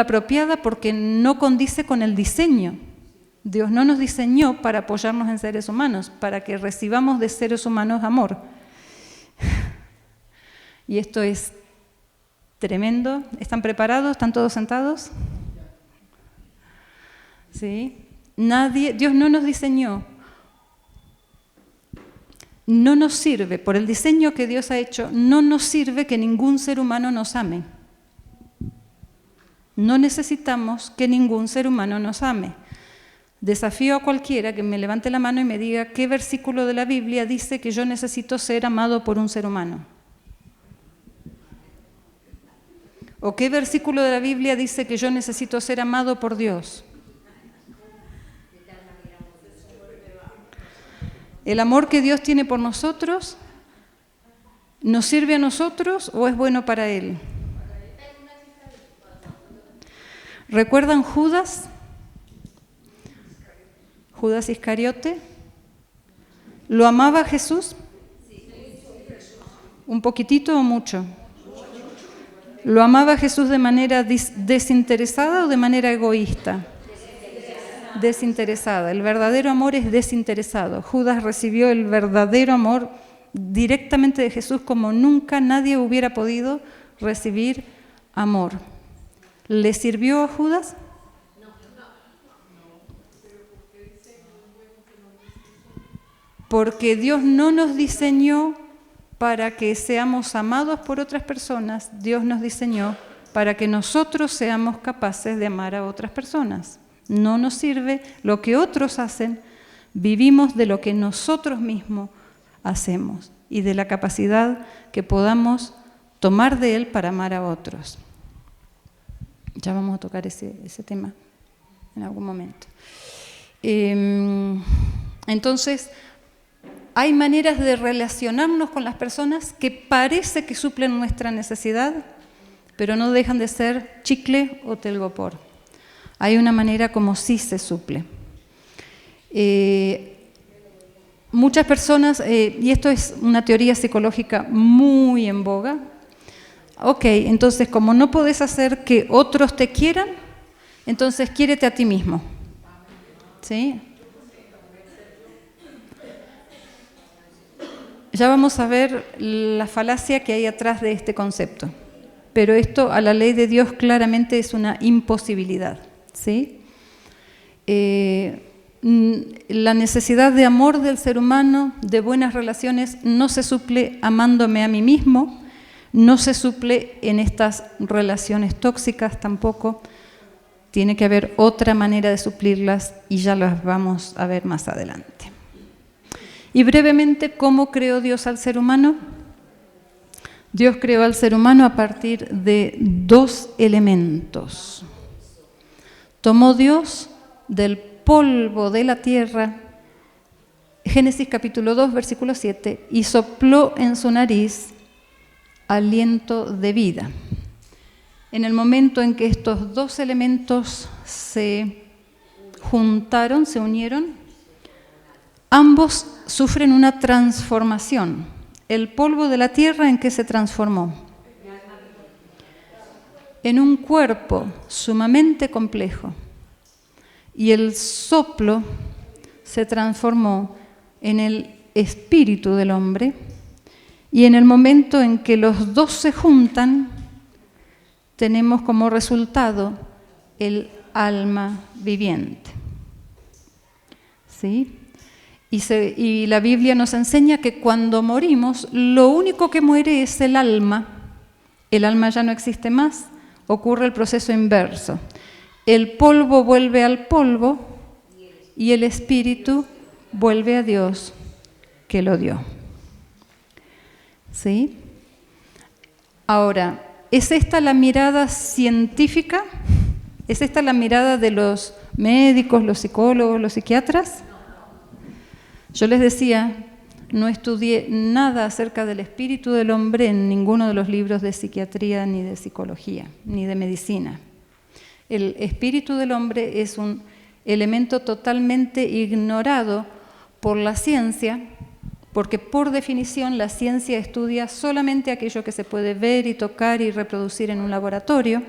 apropiada porque no condice con el diseño Dios no nos diseñó para apoyarnos en seres humanos, para que recibamos de seres humanos amor. Y esto es tremendo. ¿Están preparados? ¿Están todos sentados? ¿Sí? Dios no nos diseñó. No nos sirve, por el diseño que Dios ha hecho, no nos sirve que ningún ser humano nos ame. No necesitamos que ningún ser humano nos ame. Desafío a cualquiera que me levante la mano y me diga qué versículo de la Biblia dice que yo necesito ser amado por un ser humano. ¿O qué versículo de la Biblia dice que yo necesito ser amado por Dios? ¿El amor que Dios tiene por nosotros nos sirve a nosotros o es bueno para Él? ¿Recuerdan Judas? Judas Iscariote. ¿Lo amaba Jesús? ¿Un poquitito o mucho? ¿Lo amaba Jesús de manera desinteresada o de manera egoísta? Desinteresada. El verdadero amor es desinteresado. Judas recibió el verdadero amor directamente de Jesús como nunca nadie hubiera podido recibir amor. ¿Le sirvió a Judas? Porque Dios no nos diseñó para que seamos amados por otras personas. Dios nos diseñó para que nosotros seamos capaces de amar a otras personas. No nos sirve lo que otros hacen, vivimos de lo que nosotros mismos hacemos y de la capacidad que podamos tomar de Él para amar a otros. Ya vamos a tocar ese tema en algún momento. Entonces, hay maneras de relacionarnos con las personas que parece que suplen nuestra necesidad, pero no dejan de ser chicle o telgopor. Hay una manera como sí se suple. Muchas personas, y esto es una teoría psicológica muy en boga, ok, entonces como no podés hacer que otros te quieran, entonces quiérete a ti mismo. ¿Sí? Ya vamos a ver la falacia que hay atrás de este concepto, pero esto a la ley de Dios claramente es una imposibilidad. ¿Sí? La necesidad de amor del ser humano, de buenas relaciones, no se suple amándome a mí mismo, no se suple en estas relaciones tóxicas tampoco. Tiene que haber otra manera de suplirlas y ya las vamos a ver más adelante. Y brevemente, ¿cómo creó Dios al ser humano? Dios creó al ser humano a partir de dos elementos. Tomó Dios del polvo de la tierra, Génesis capítulo 2, versículo 7, y sopló en su nariz aliento de vida. En el momento en que estos dos elementos se juntaron, se unieron, ambos sufren una transformación. El polvo de la tierra, ¿en qué se transformó? En un cuerpo sumamente complejo. Y el soplo se transformó en el espíritu del hombre. Y en el momento en que los dos se juntan, tenemos como resultado el alma viviente. ¿Sí? Y la Biblia nos enseña que cuando morimos, lo único que muere es el alma. El alma ya no existe más. Ocurre el proceso inverso. El polvo vuelve al polvo y el espíritu vuelve a Dios que lo dio. ¿Sí? Ahora, ¿es esta la mirada científica? ¿Es esta la mirada de los médicos, los psicólogos, los psiquiatras? Yo les decía, no estudié nada acerca del espíritu del hombre en ninguno de los libros de psiquiatría, ni de psicología, ni de medicina. El espíritu del hombre es un elemento totalmente ignorado por la ciencia, porque por definición la ciencia estudia solamente aquello que se puede ver y tocar y reproducir en un laboratorio,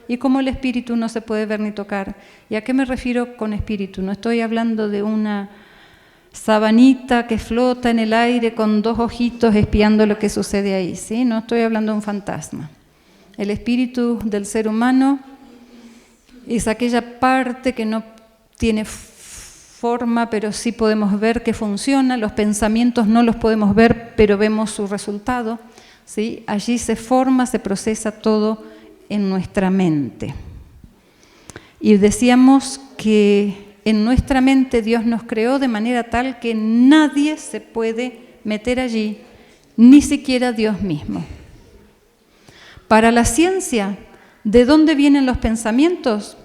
y cómo el espíritu no se puede ver ni tocar. ¿Y a qué me refiero con espíritu? No estoy hablando de una sabanita que flota en el aire con dos ojitos espiando lo que sucede ahí, ¿sí? No estoy hablando de un fantasma. El espíritu del ser humano es aquella parte que no tiene forma, pero sí podemos ver que funciona. Los pensamientos no los podemos ver, pero vemos su resultado, ¿sí? Allí se forma, se procesa todo en nuestra mente. Y decíamos que en nuestra mente Dios nos creó de manera tal que nadie se puede meter allí, ni siquiera Dios mismo. Para la ciencia, ¿de dónde vienen los pensamientos?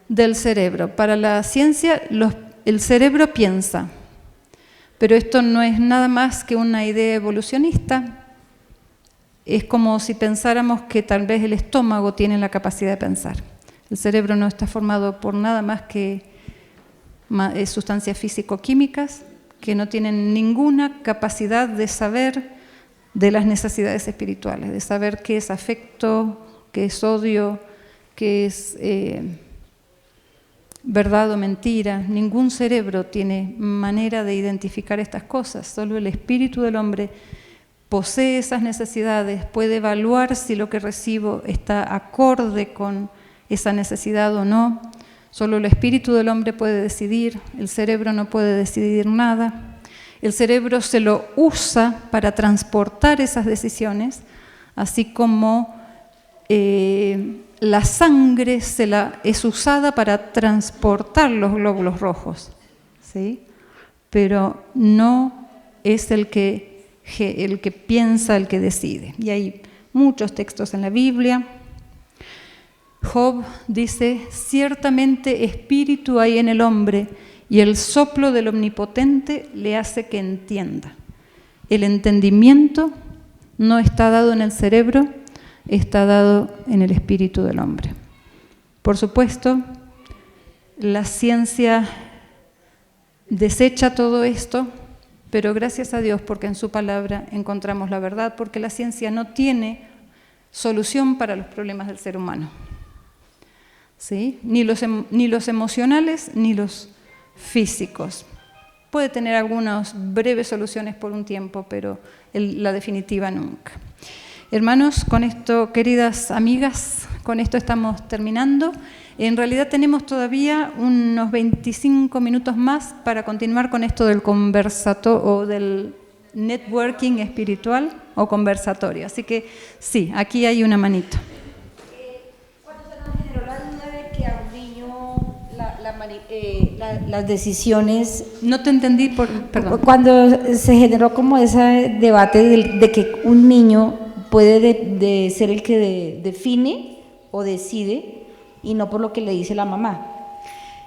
Del cerebro. Para la ciencia, el cerebro piensa, pero esto no es nada más que una idea evolucionista. Es como si pensáramos que tal vez el estómago tiene la capacidad de pensar. El cerebro no está formado por nada más que sustancias físico-químicas que no tienen ninguna capacidad de saber de las necesidades espirituales, de saber qué es afecto, qué es odio, qué es verdad o mentira. Ningún cerebro tiene manera de identificar estas cosas, solo el espíritu del hombre posee esas necesidades, puede evaluar si lo que recibo está acorde con esa necesidad o no. Solo el espíritu del hombre puede decidir, el cerebro no puede decidir nada. El cerebro se lo usa para transportar esas decisiones, así como la sangre es usada para transportar los glóbulos rojos, ¿sí? Pero no es el que piensa, el que decide. Y hay muchos textos en la Biblia. Job dice: ciertamente espíritu hay en el hombre, y el soplo del Omnipotente le hace que entienda. El entendimiento no está dado en el cerebro, está dado en el espíritu del hombre. Por supuesto, la ciencia desecha todo esto, pero gracias a Dios porque en su palabra encontramos la verdad, porque la ciencia no tiene solución para los problemas del ser humano, ¿sí? Ni los emocionales ni los físicos. Puede tener algunas breves soluciones por un tiempo, pero la definitiva nunca. Hermanos, con esto, queridas amigas, con esto estamos terminando. En realidad tenemos todavía unos 25 minutos más para continuar con esto del conversatorio o del networking espiritual o conversatorio. Así que sí, aquí hay una manito. Cuando se nos generó la duda de que a un niño las decisiones... No te entendí, perdón. Cuando se generó como ese debate de que un niño puede ser el que define o decide y no por lo que le dice la mamá.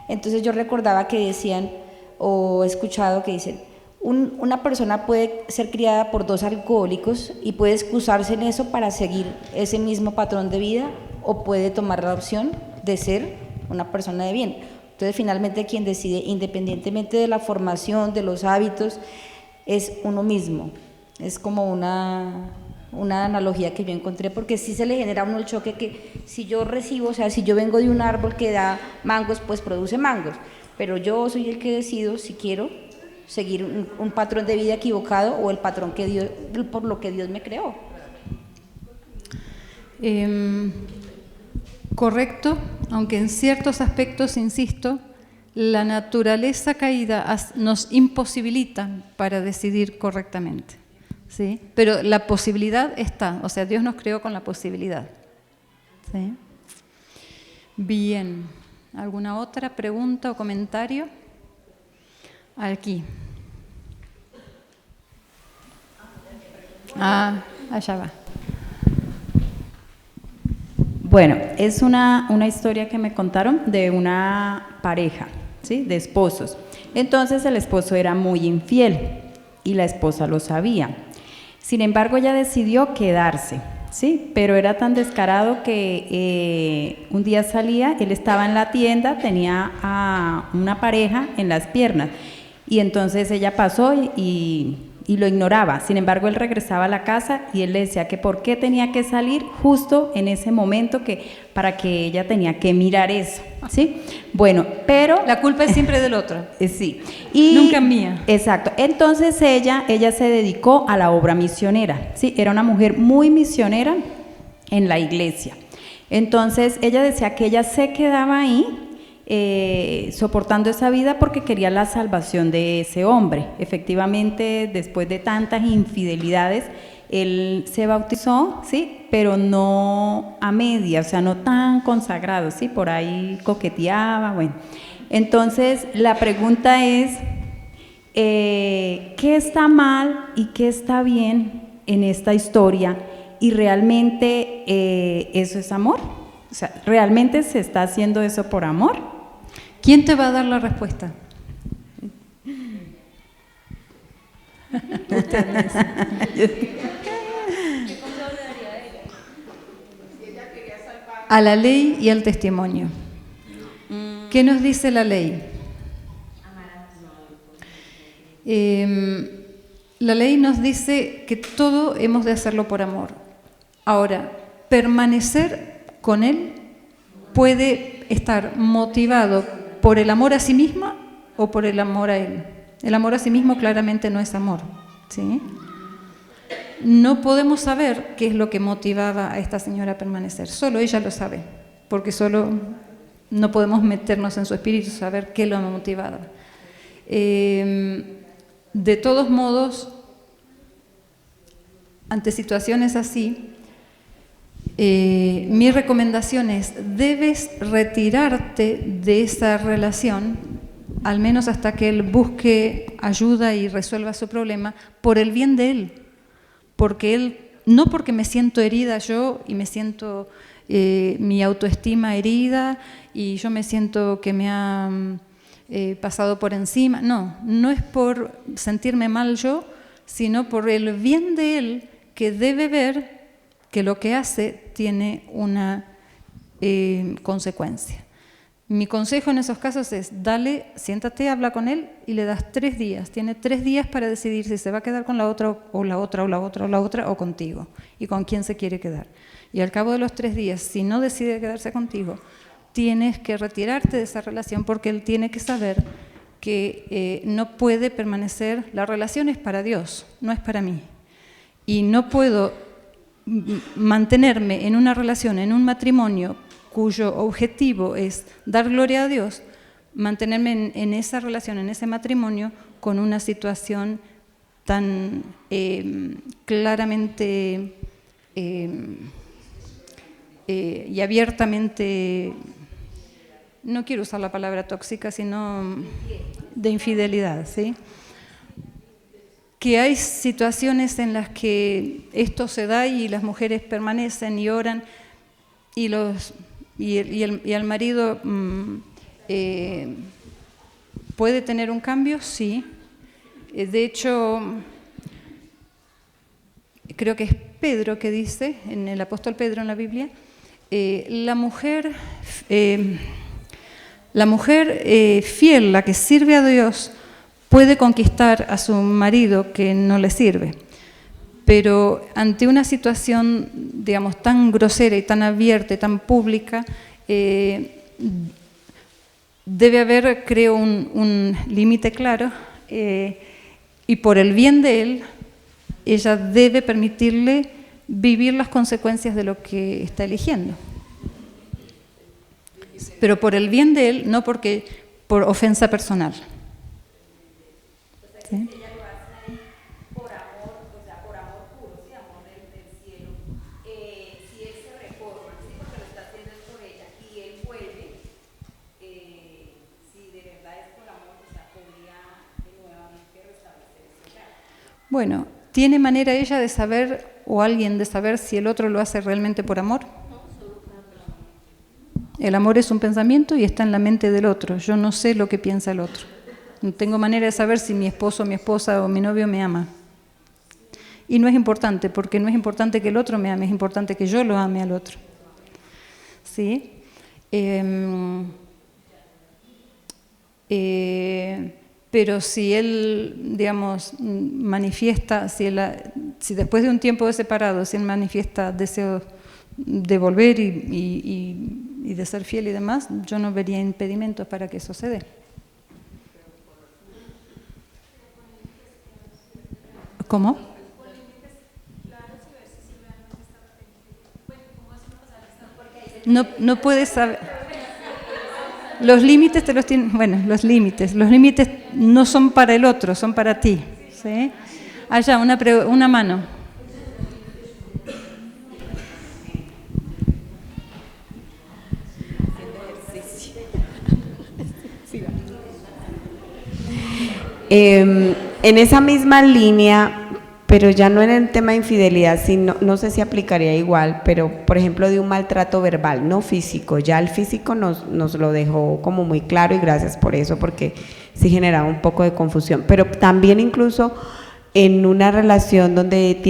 Entonces yo recordaba que decían, o he escuchado que dicen, una persona puede ser criada por dos alcohólicos y puede excusarse en eso para seguir ese mismo patrón de vida, o puede tomar la opción de ser una persona de bien. Entonces finalmente quien decide, independientemente de la formación, de los hábitos, es uno mismo. Es como una analogía que yo encontré, porque sí se le genera a uno el choque que si yo recibo, o sea, si yo vengo de un árbol que da mangos, pues produce mangos, pero yo soy el que decido si quiero seguir un patrón de vida equivocado o el patrón que Dios, por lo que Dios me creó. Correcto, aunque en ciertos aspectos, insisto, la naturaleza caída nos imposibilita para decidir correctamente. ¿Sí? Pero la posibilidad está, o sea, Dios nos creó con la posibilidad. ¿Sí? Bien, ¿alguna otra pregunta o comentario? Aquí. Allá va. Bueno, es una historia que me contaron de una pareja, ¿sí? De esposos. Entonces el esposo era muy infiel y la esposa lo sabía. Sin embargo, ella decidió quedarse, ¿sí? Pero era tan descarado que un día salía, él estaba en la tienda, tenía a una pareja en las piernas, y entonces ella pasó y y lo ignoraba. Sin embargo, él regresaba a la casa y él le decía que por qué tenía que salir justo en ese momento, para que ella tenía que mirar eso, ¿sí? Bueno, pero... La culpa es siempre del otro. Sí. Y, nunca mía. Exacto. Entonces ella se dedicó a la obra misionera, ¿sí? Era una mujer muy misionera en la iglesia. Entonces ella decía que ella se quedaba ahí soportando esa vida porque quería la salvación de ese hombre. Efectivamente, después de tantas infidelidades, él se bautizó, ¿sí? Pero no a media, o sea, no tan consagrado, ¿sí? Por ahí coqueteaba, bueno. Entonces, la pregunta es, ¿qué está mal y qué está bien en esta historia? Y realmente eso es amor. O sea, ¿realmente se está haciendo eso por amor? ¿Quién te va a dar la respuesta? A la ley y al testimonio. ¿Qué nos dice la ley? La ley nos dice que todo hemos de hacerlo por amor. Ahora, permanecer con él puede estar motivado por el amor a sí misma o por el amor a él. El amor a sí mismo claramente no es amor, ¿sí? No podemos saber qué es lo que motivaba a esta señora a permanecer, solo ella lo sabe, porque solo no podemos meternos en su espíritu, saber qué lo motivaba. De todos modos, ante situaciones así, mi recomendación es, debes retirarte de esa relación, al menos hasta que él busque ayuda y resuelva su problema, por el bien de él. Porque él, no porque me siento herida yo y me siento mi autoestima herida y yo me siento que me ha pasado por encima, no es por sentirme mal yo, sino por el bien de él, que debe ver que lo que hace tiene una consecuencia. Mi consejo en esos casos es, dale, siéntate, habla con él y le das 3 días. Tiene 3 días para decidir si se va a quedar con la otra o la otra o la otra o la otra o contigo y con quién se quiere quedar. Y al cabo de los 3 días, si no decide quedarse contigo, tienes que retirarte de esa relación porque él tiene que saber que no puede permanecer, la relación es para Dios, no es para mí. Y no puedo mantenerme en una relación, en un matrimonio cuyo objetivo es dar gloria a Dios, mantenerme en esa relación, en ese matrimonio, con una situación tan claramente y abiertamente, no quiero usar la palabra tóxica, sino de infidelidad, ¿sí? Que hay situaciones en las que esto se da y las mujeres permanecen y oran y el marido puede tener un cambio, sí. De hecho, creo que es Pedro que dice, en el apóstol Pedro en la Biblia, la mujer fiel, la que sirve a Dios, puede conquistar a su marido que no le sirve, pero ante una situación, digamos, tan grosera y tan abierta y tan pública, debe haber, creo, un límite claro, y por el bien de él, ella debe permitirle vivir las consecuencias de lo que está eligiendo. Pero por el bien de él, no por ofensa personal. ¿Sí? Ella lo hace por amor, o sea, por amor puro, ¿sí? Amor del cielo. Si él se reforma, ¿sí? Porque lo está haciendo es por ella, y él vuelve, si de verdad es por amor, o sea, podría nuevamente restablecer ese hogar. Bueno, ¿tiene manera ella de saber, o alguien de saber, si el otro lo hace realmente por amor? El amor es un pensamiento y está en la mente del otro. Yo no sé lo que piensa el otro. No tengo manera de saber si mi esposo, mi esposa o mi novio me ama. Y no es importante, porque no es importante que el otro me ame, es importante que yo lo ame al otro. ¿Sí? pero si él, digamos, manifiesta, si después de un tiempo de separado, si él manifiesta deseos de volver y de ser fiel y demás, yo no vería impedimentos para que eso se dé. ¿Cómo? No puedes saber. Los límites te los tienen. Bueno, los límites no son para el otro, son para ti. ¿Sí? Allá, una mano. En esa misma línea, pero ya no en el tema de infidelidad, sino, no sé si aplicaría igual, pero por ejemplo de un maltrato verbal, no físico. Ya el físico nos lo dejó como muy claro y gracias por eso, porque sí generaba un poco de confusión. Pero también incluso en una relación donde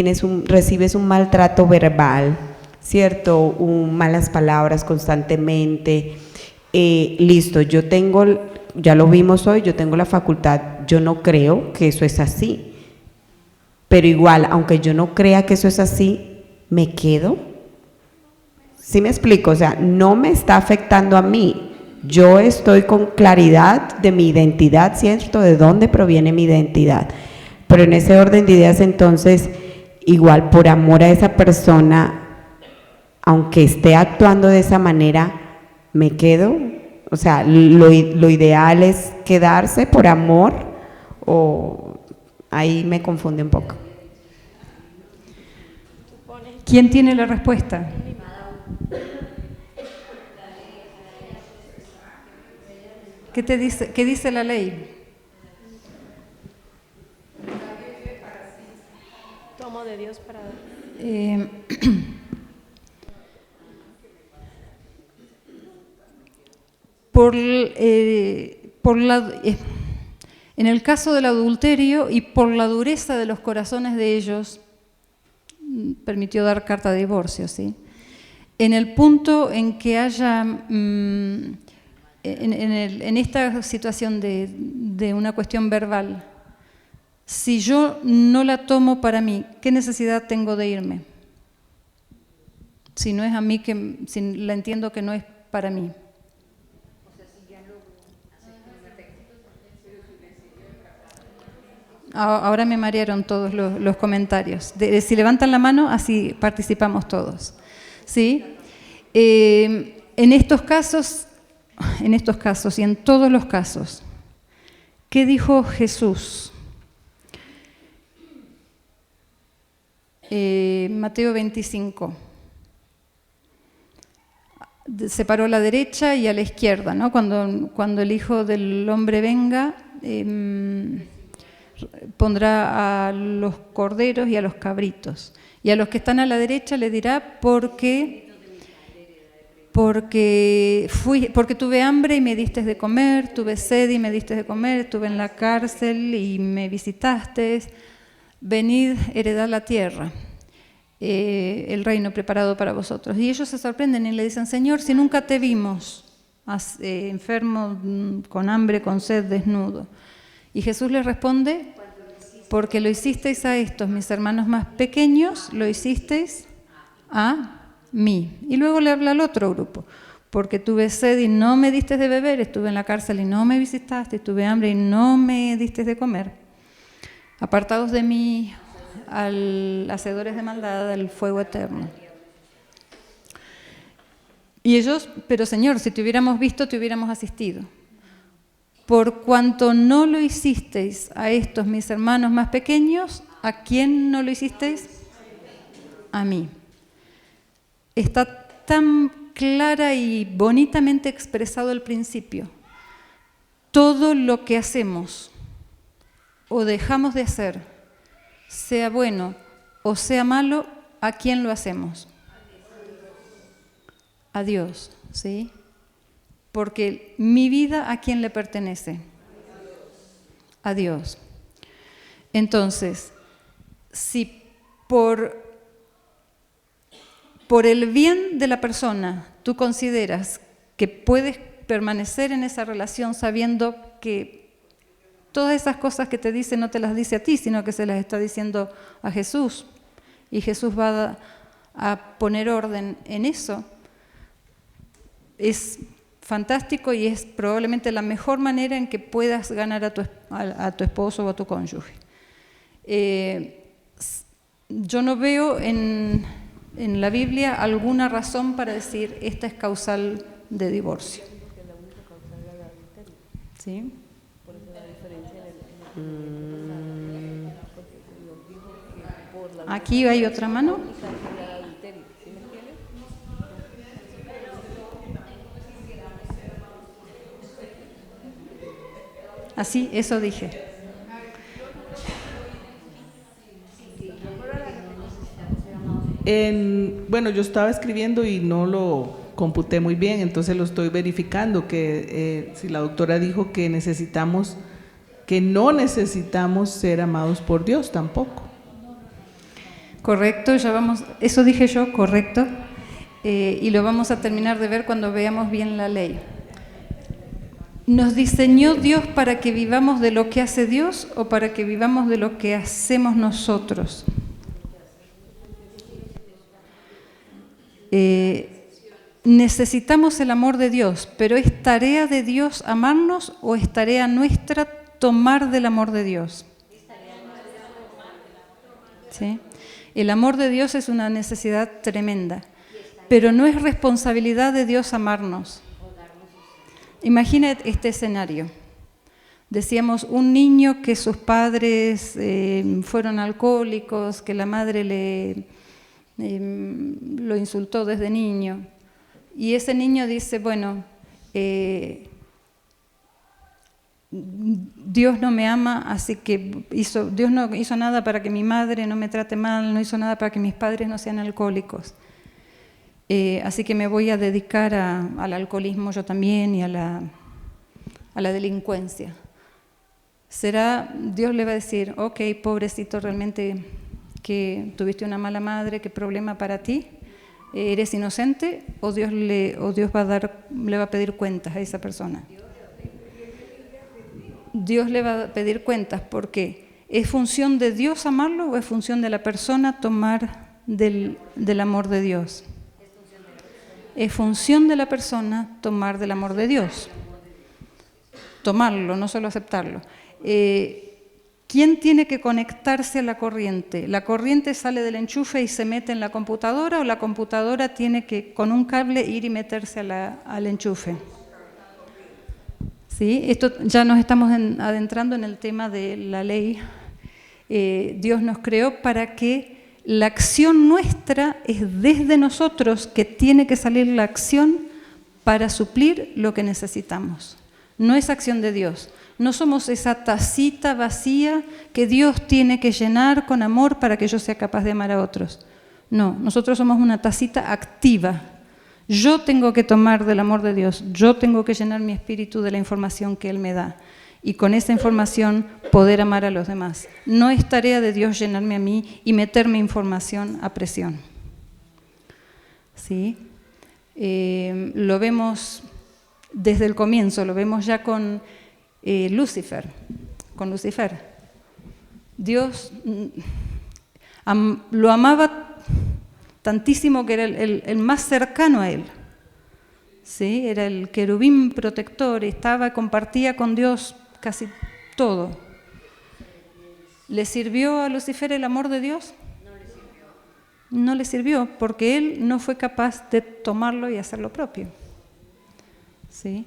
recibes un maltrato verbal, ¿cierto? Malas palabras constantemente. Listo, ya lo vimos hoy, yo tengo la facultad, yo no creo que eso es así, pero igual, aunque yo no crea que eso es así, me quedo. ¿Sí me explico? O sea, no me está afectando a mí, yo estoy con claridad de mi identidad, ¿cierto? De dónde proviene mi identidad, pero en ese orden de ideas, entonces, igual por amor a esa persona, aunque esté actuando de esa manera, me quedo. O sea, lo ideal es quedarse por amor, o ahí me confunde un poco. ¿Quién tiene la respuesta? ¿Qué te dice? ¿Qué dice la ley? Tomo de Dios para dar. En el caso del adulterio y por la dureza de los corazones de ellos, permitió dar carta de divorcio, ¿sí? En el punto en que haya, en esta situación de una cuestión verbal, si yo no la tomo para mí, ¿qué necesidad tengo de irme? Si no es a mí, si la entiendo que no es para mí. Ahora me marearon todos los comentarios. Si levantan la mano, así participamos todos. ¿Sí? En estos casos y en todos los casos, ¿qué dijo Jesús? Mateo 25. Separó a la derecha y a la izquierda, ¿no? Cuando el Hijo del Hombre venga, pondrá a los corderos y a los cabritos. Y a los que están a la derecha le dirá porque tuve hambre y me diste de comer, tuve sed y me diste de comer, estuve en la cárcel y me visitaste. Venid, heredad la tierra, el reino preparado para vosotros. Y ellos se sorprenden y le dicen: Señor, si nunca te vimos enfermo, con hambre, con sed, desnudo. Y Jesús les responde: porque lo hicisteis a estos, mis hermanos más pequeños, lo hicisteis a mí. Y luego le habla al otro grupo: porque tuve sed y no me diste de beber, estuve en la cárcel y no me visitaste, tuve hambre y no me diste de comer. Apartados de mí, hacedores de maldad, al fuego eterno. Y ellos: pero Señor, si te hubiéramos visto, te hubiéramos asistido. Por cuanto no lo hicisteis a estos mis hermanos más pequeños, ¿a quién no lo hicisteis? A mí. Está tan clara y bonitamente expresado el principio. Todo lo que hacemos o dejamos de hacer, sea bueno o sea malo, ¿a quién lo hacemos? A Dios, ¿sí? Porque mi vida, ¿a quién le pertenece? A Dios. Entonces, si por el bien de la persona tú consideras que puedes permanecer en esa relación sabiendo que Todas esas cosas que te dice no te las dice a ti, sino que se las está diciendo a Jesús. Y Jesús va a poner orden en eso. Es fantástico y es probablemente la mejor manera en que puedas ganar a tu esposo o a tu cónyuge. Yo no veo en la Biblia alguna razón para decir esta es causal de divorcio. ¿Sí? Aquí hay otra mano. Así, eso dije. Bueno, yo estaba escribiendo y no lo computé muy bien, entonces lo estoy verificando, que si la doctora dijo que no necesitamos ser amados por Dios tampoco. Correcto, eso dije yo, correcto, y lo vamos a terminar de ver cuando veamos bien la ley. ¿Nos diseñó Dios para que vivamos de lo que hace Dios o para que vivamos de lo que hacemos nosotros? Necesitamos el amor de Dios, pero ¿es tarea de Dios amarnos o es tarea nuestra tomar del amor de Dios? ¿Sí? El amor de Dios es una necesidad tremenda, pero no es responsabilidad de Dios amarnos. Imagina este escenario. Decíamos, un niño que sus padres fueron alcohólicos, que la madre lo insultó desde niño. Y ese niño dice, bueno, Dios no me ama, así que Dios no hizo nada para que mi madre no me trate mal, no hizo nada para que mis padres no sean alcohólicos. Así que me voy a dedicar al alcoholismo yo también y a la delincuencia. Dios le va a decir, ok, pobrecito, realmente que tuviste una mala madre, qué problema para ti, eres inocente, o Dios le va a pedir cuentas a esa persona. Dios le va a pedir cuentas, porque ¿es función de Dios amarlo o es función de la persona tomar del amor de Dios? Es función de la persona tomar del amor de Dios. Tomarlo, no solo aceptarlo. ¿Quién tiene que conectarse a la corriente? ¿La corriente sale del enchufe y se mete en la computadora o la computadora tiene que con un cable ir y meterse al enchufe? ¿Sí? Esto ya nos estamos adentrando en el tema de la ley. Dios nos creó para que la acción nuestra es desde nosotros que tiene que salir la acción para suplir lo que necesitamos. No es acción de Dios. No somos esa tacita vacía que Dios tiene que llenar con amor para que yo sea capaz de amar a otros. No, nosotros somos una tacita activa. Yo tengo que tomar del amor de Dios, yo tengo que llenar mi espíritu de la información que Él me da y con esa información poder amar a los demás. No es tarea de Dios llenarme a mí y meterme información a presión. ¿Sí? Lo vemos desde el comienzo, lo vemos ya con Lucifer. Dios lo amaba tantísimo que era el más cercano a Él. ¿Sí? Era el querubín protector, compartía con Dios casi todo. ¿Le sirvió a Lucifer el amor de Dios? No le sirvió, porque él no fue capaz de tomarlo y hacer lo propio. ¿Sí?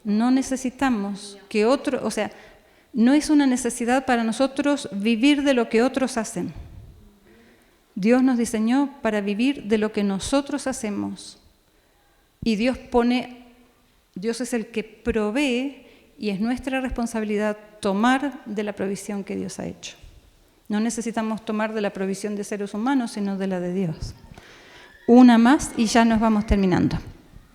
No necesitamos que otro, no es una necesidad para nosotros vivir de lo que otros hacen. Dios nos diseñó para vivir de lo que nosotros hacemos. Y Dios es el que provee y es nuestra responsabilidad tomar de la provisión que Dios ha hecho. No necesitamos tomar de la provisión de seres humanos, sino de la de Dios. Una más y ya nos vamos terminando.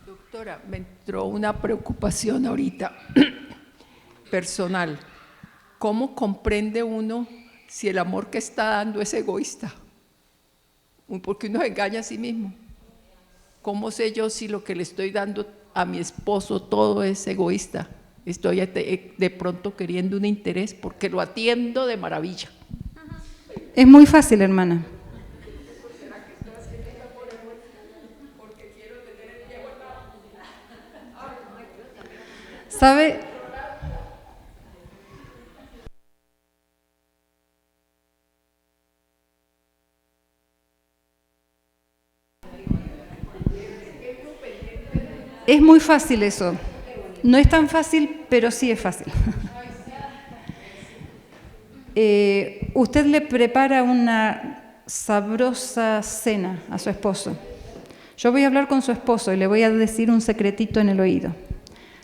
Doctora, me entró una preocupación ahorita personal. ¿Cómo comprende uno si el amor que está dando es egoísta? Porque uno se engaña a sí mismo. ¿Cómo sé yo si lo que le estoy dando a mi esposo todo es egoísta? Estoy de pronto queriendo un interés porque lo atiendo de maravilla. Es muy fácil, hermana. ¿Sabe? Es muy fácil eso. No es tan fácil, pero sí es fácil. Usted le prepara una sabrosa cena a su esposo. Yo voy a hablar con su esposo y le voy a decir un secretito en el oído.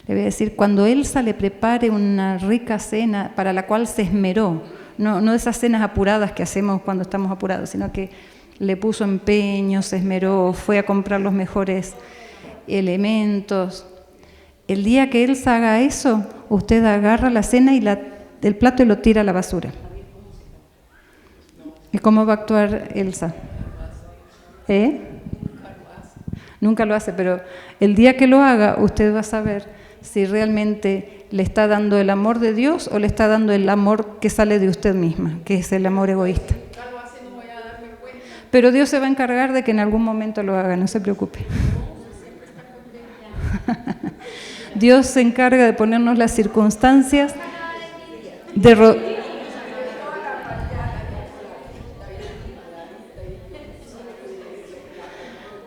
Le voy a decir, cuando Elsa le prepare una rica cena para la cual se esmeró, no esas cenas apuradas que hacemos cuando estamos apurados, sino que le puso empeño, se esmeró, fue a comprar los mejores elementos. El día que Elsa haga eso, usted agarra la cena y el plato y lo tira a la basura. ¿Y cómo va a actuar Elsa? Nunca lo hace, pero el día que lo haga, usted va a saber si realmente le está dando el amor de Dios o le está dando el amor que sale de usted misma, que es el amor egoísta. Pero Dios se va a encargar de que en algún momento lo haga, no se preocupe. Dios se encarga de ponernos las circunstancias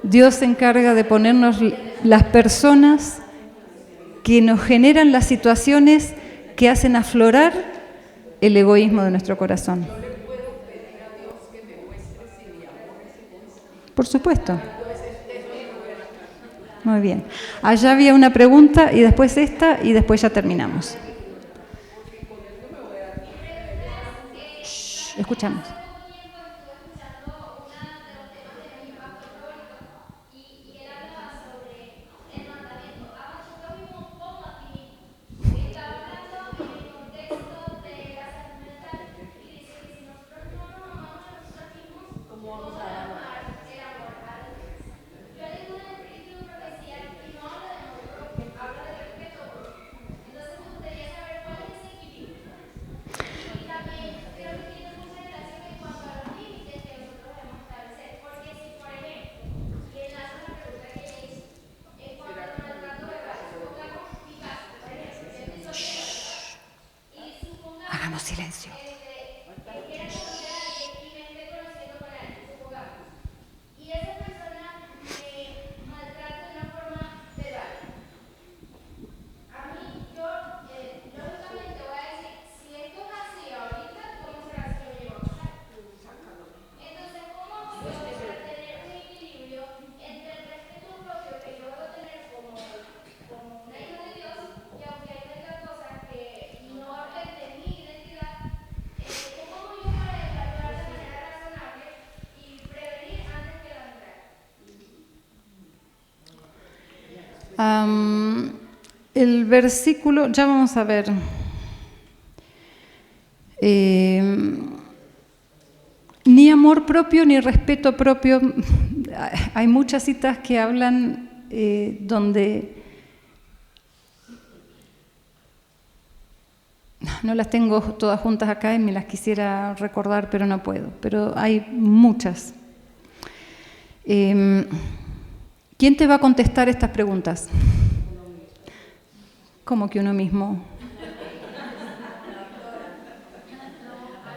Dios se encarga de ponernos las personas que nos generan las situaciones que hacen aflorar el egoísmo de nuestro corazón. Por supuesto. Muy bien. Allá había una pregunta y después esta y después ya terminamos. Shh, escuchamos. Hagamos silencio. El versículo, ya vamos a ver. Ni amor propio ni respeto propio. Hay muchas citas que hablan donde no las tengo todas juntas acá y me las quisiera recordar, pero no puedo. Pero hay muchas. ¿Quién te va a contestar estas preguntas? ¿Cómo que uno mismo?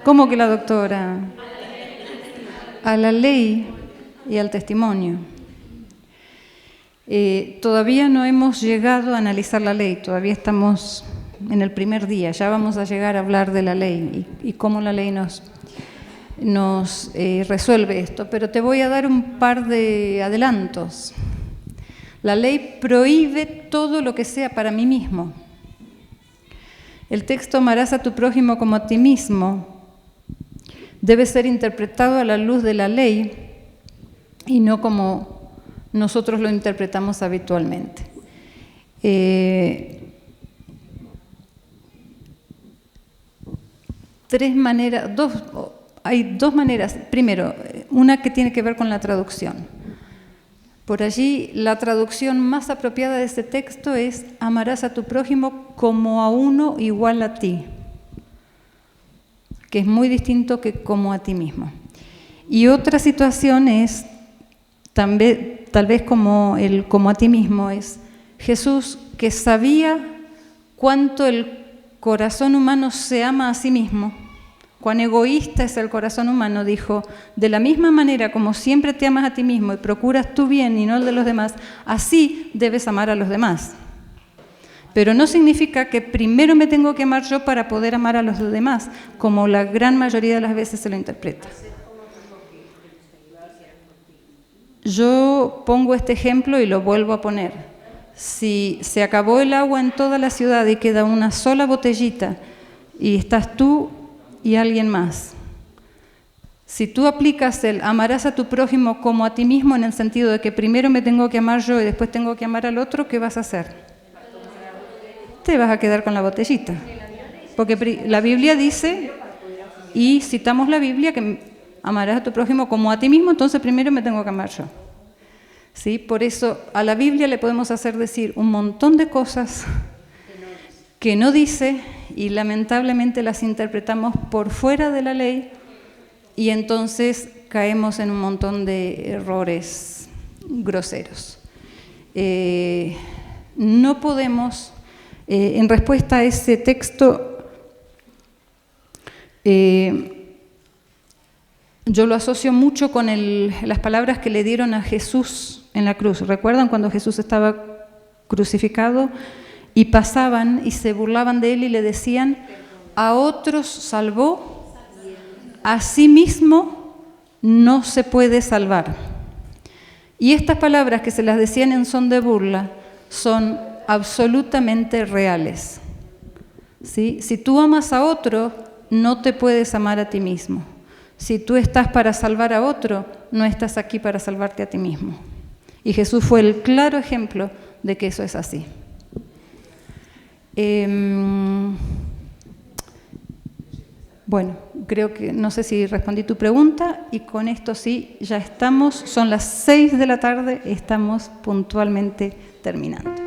¿Cómo que la doctora? A la ley y al testimonio. Todavía no hemos llegado a analizar la ley, todavía estamos en el primer día, ya vamos a llegar a hablar de la ley y cómo la ley nos resuelve esto, pero te voy a dar un par de adelantos. La ley prohíbe todo lo que sea para mí mismo. El texto amarás a tu prójimo como a ti mismo debe ser interpretado a la luz de la ley y no como nosotros lo interpretamos habitualmente. Hay dos maneras. Primero, una que tiene que ver con la traducción. Por allí, la traducción más apropiada de este texto es: amarás a tu prójimo como a uno igual a ti, que es muy distinto que como a ti mismo. Y otra situación es, tal vez como a ti mismo, es Jesús, que sabía cuánto el corazón humano se ama a sí mismo, cuán egoísta es el corazón humano, dijo: de la misma manera como siempre te amas a ti mismo y procuras tu bien y no el de los demás, así debes amar a los demás. Pero no significa que primero me tengo que amar yo para poder amar a los demás, como la gran mayoría de las veces se lo interpreta. Yo pongo este ejemplo y lo vuelvo a poner. Si se acabó el agua en toda la ciudad y queda una sola botellita y estás tú y alguien más, si tú aplicas el amarás a tu prójimo como a ti mismo, en el sentido de que primero me tengo que amar yo y después tengo que amar al otro, ¿qué vas a hacer? Te vas a quedar con la botellita. Porque la Biblia dice, y citamos la Biblia, que amarás a tu prójimo como a ti mismo, entonces primero me tengo que amar yo. ¿Sí? Por eso a la Biblia le podemos hacer decir un montón de cosas que no dice, y lamentablemente las interpretamos por fuera de la ley, y entonces caemos en un montón de errores groseros. No podemos, en respuesta a ese texto, yo lo asocio mucho con las palabras que le dieron a Jesús en la cruz. ¿Recuerdan cuando Jesús estaba crucificado y pasaban y se burlaban de él y le decían: a otros salvó, a sí mismo no se puede salvar? Y estas palabras que se las decían en son de burla son absolutamente reales. ¿Sí? Si tú amas a otro, no te puedes amar a ti mismo. Si tú estás para salvar a otro, no estás aquí para salvarte a ti mismo. Y Jesús fue el claro ejemplo de que eso es así. Bueno, creo que no sé si respondí tu pregunta, y con esto sí, ya estamos, son las 6 de la tarde, estamos puntualmente terminando.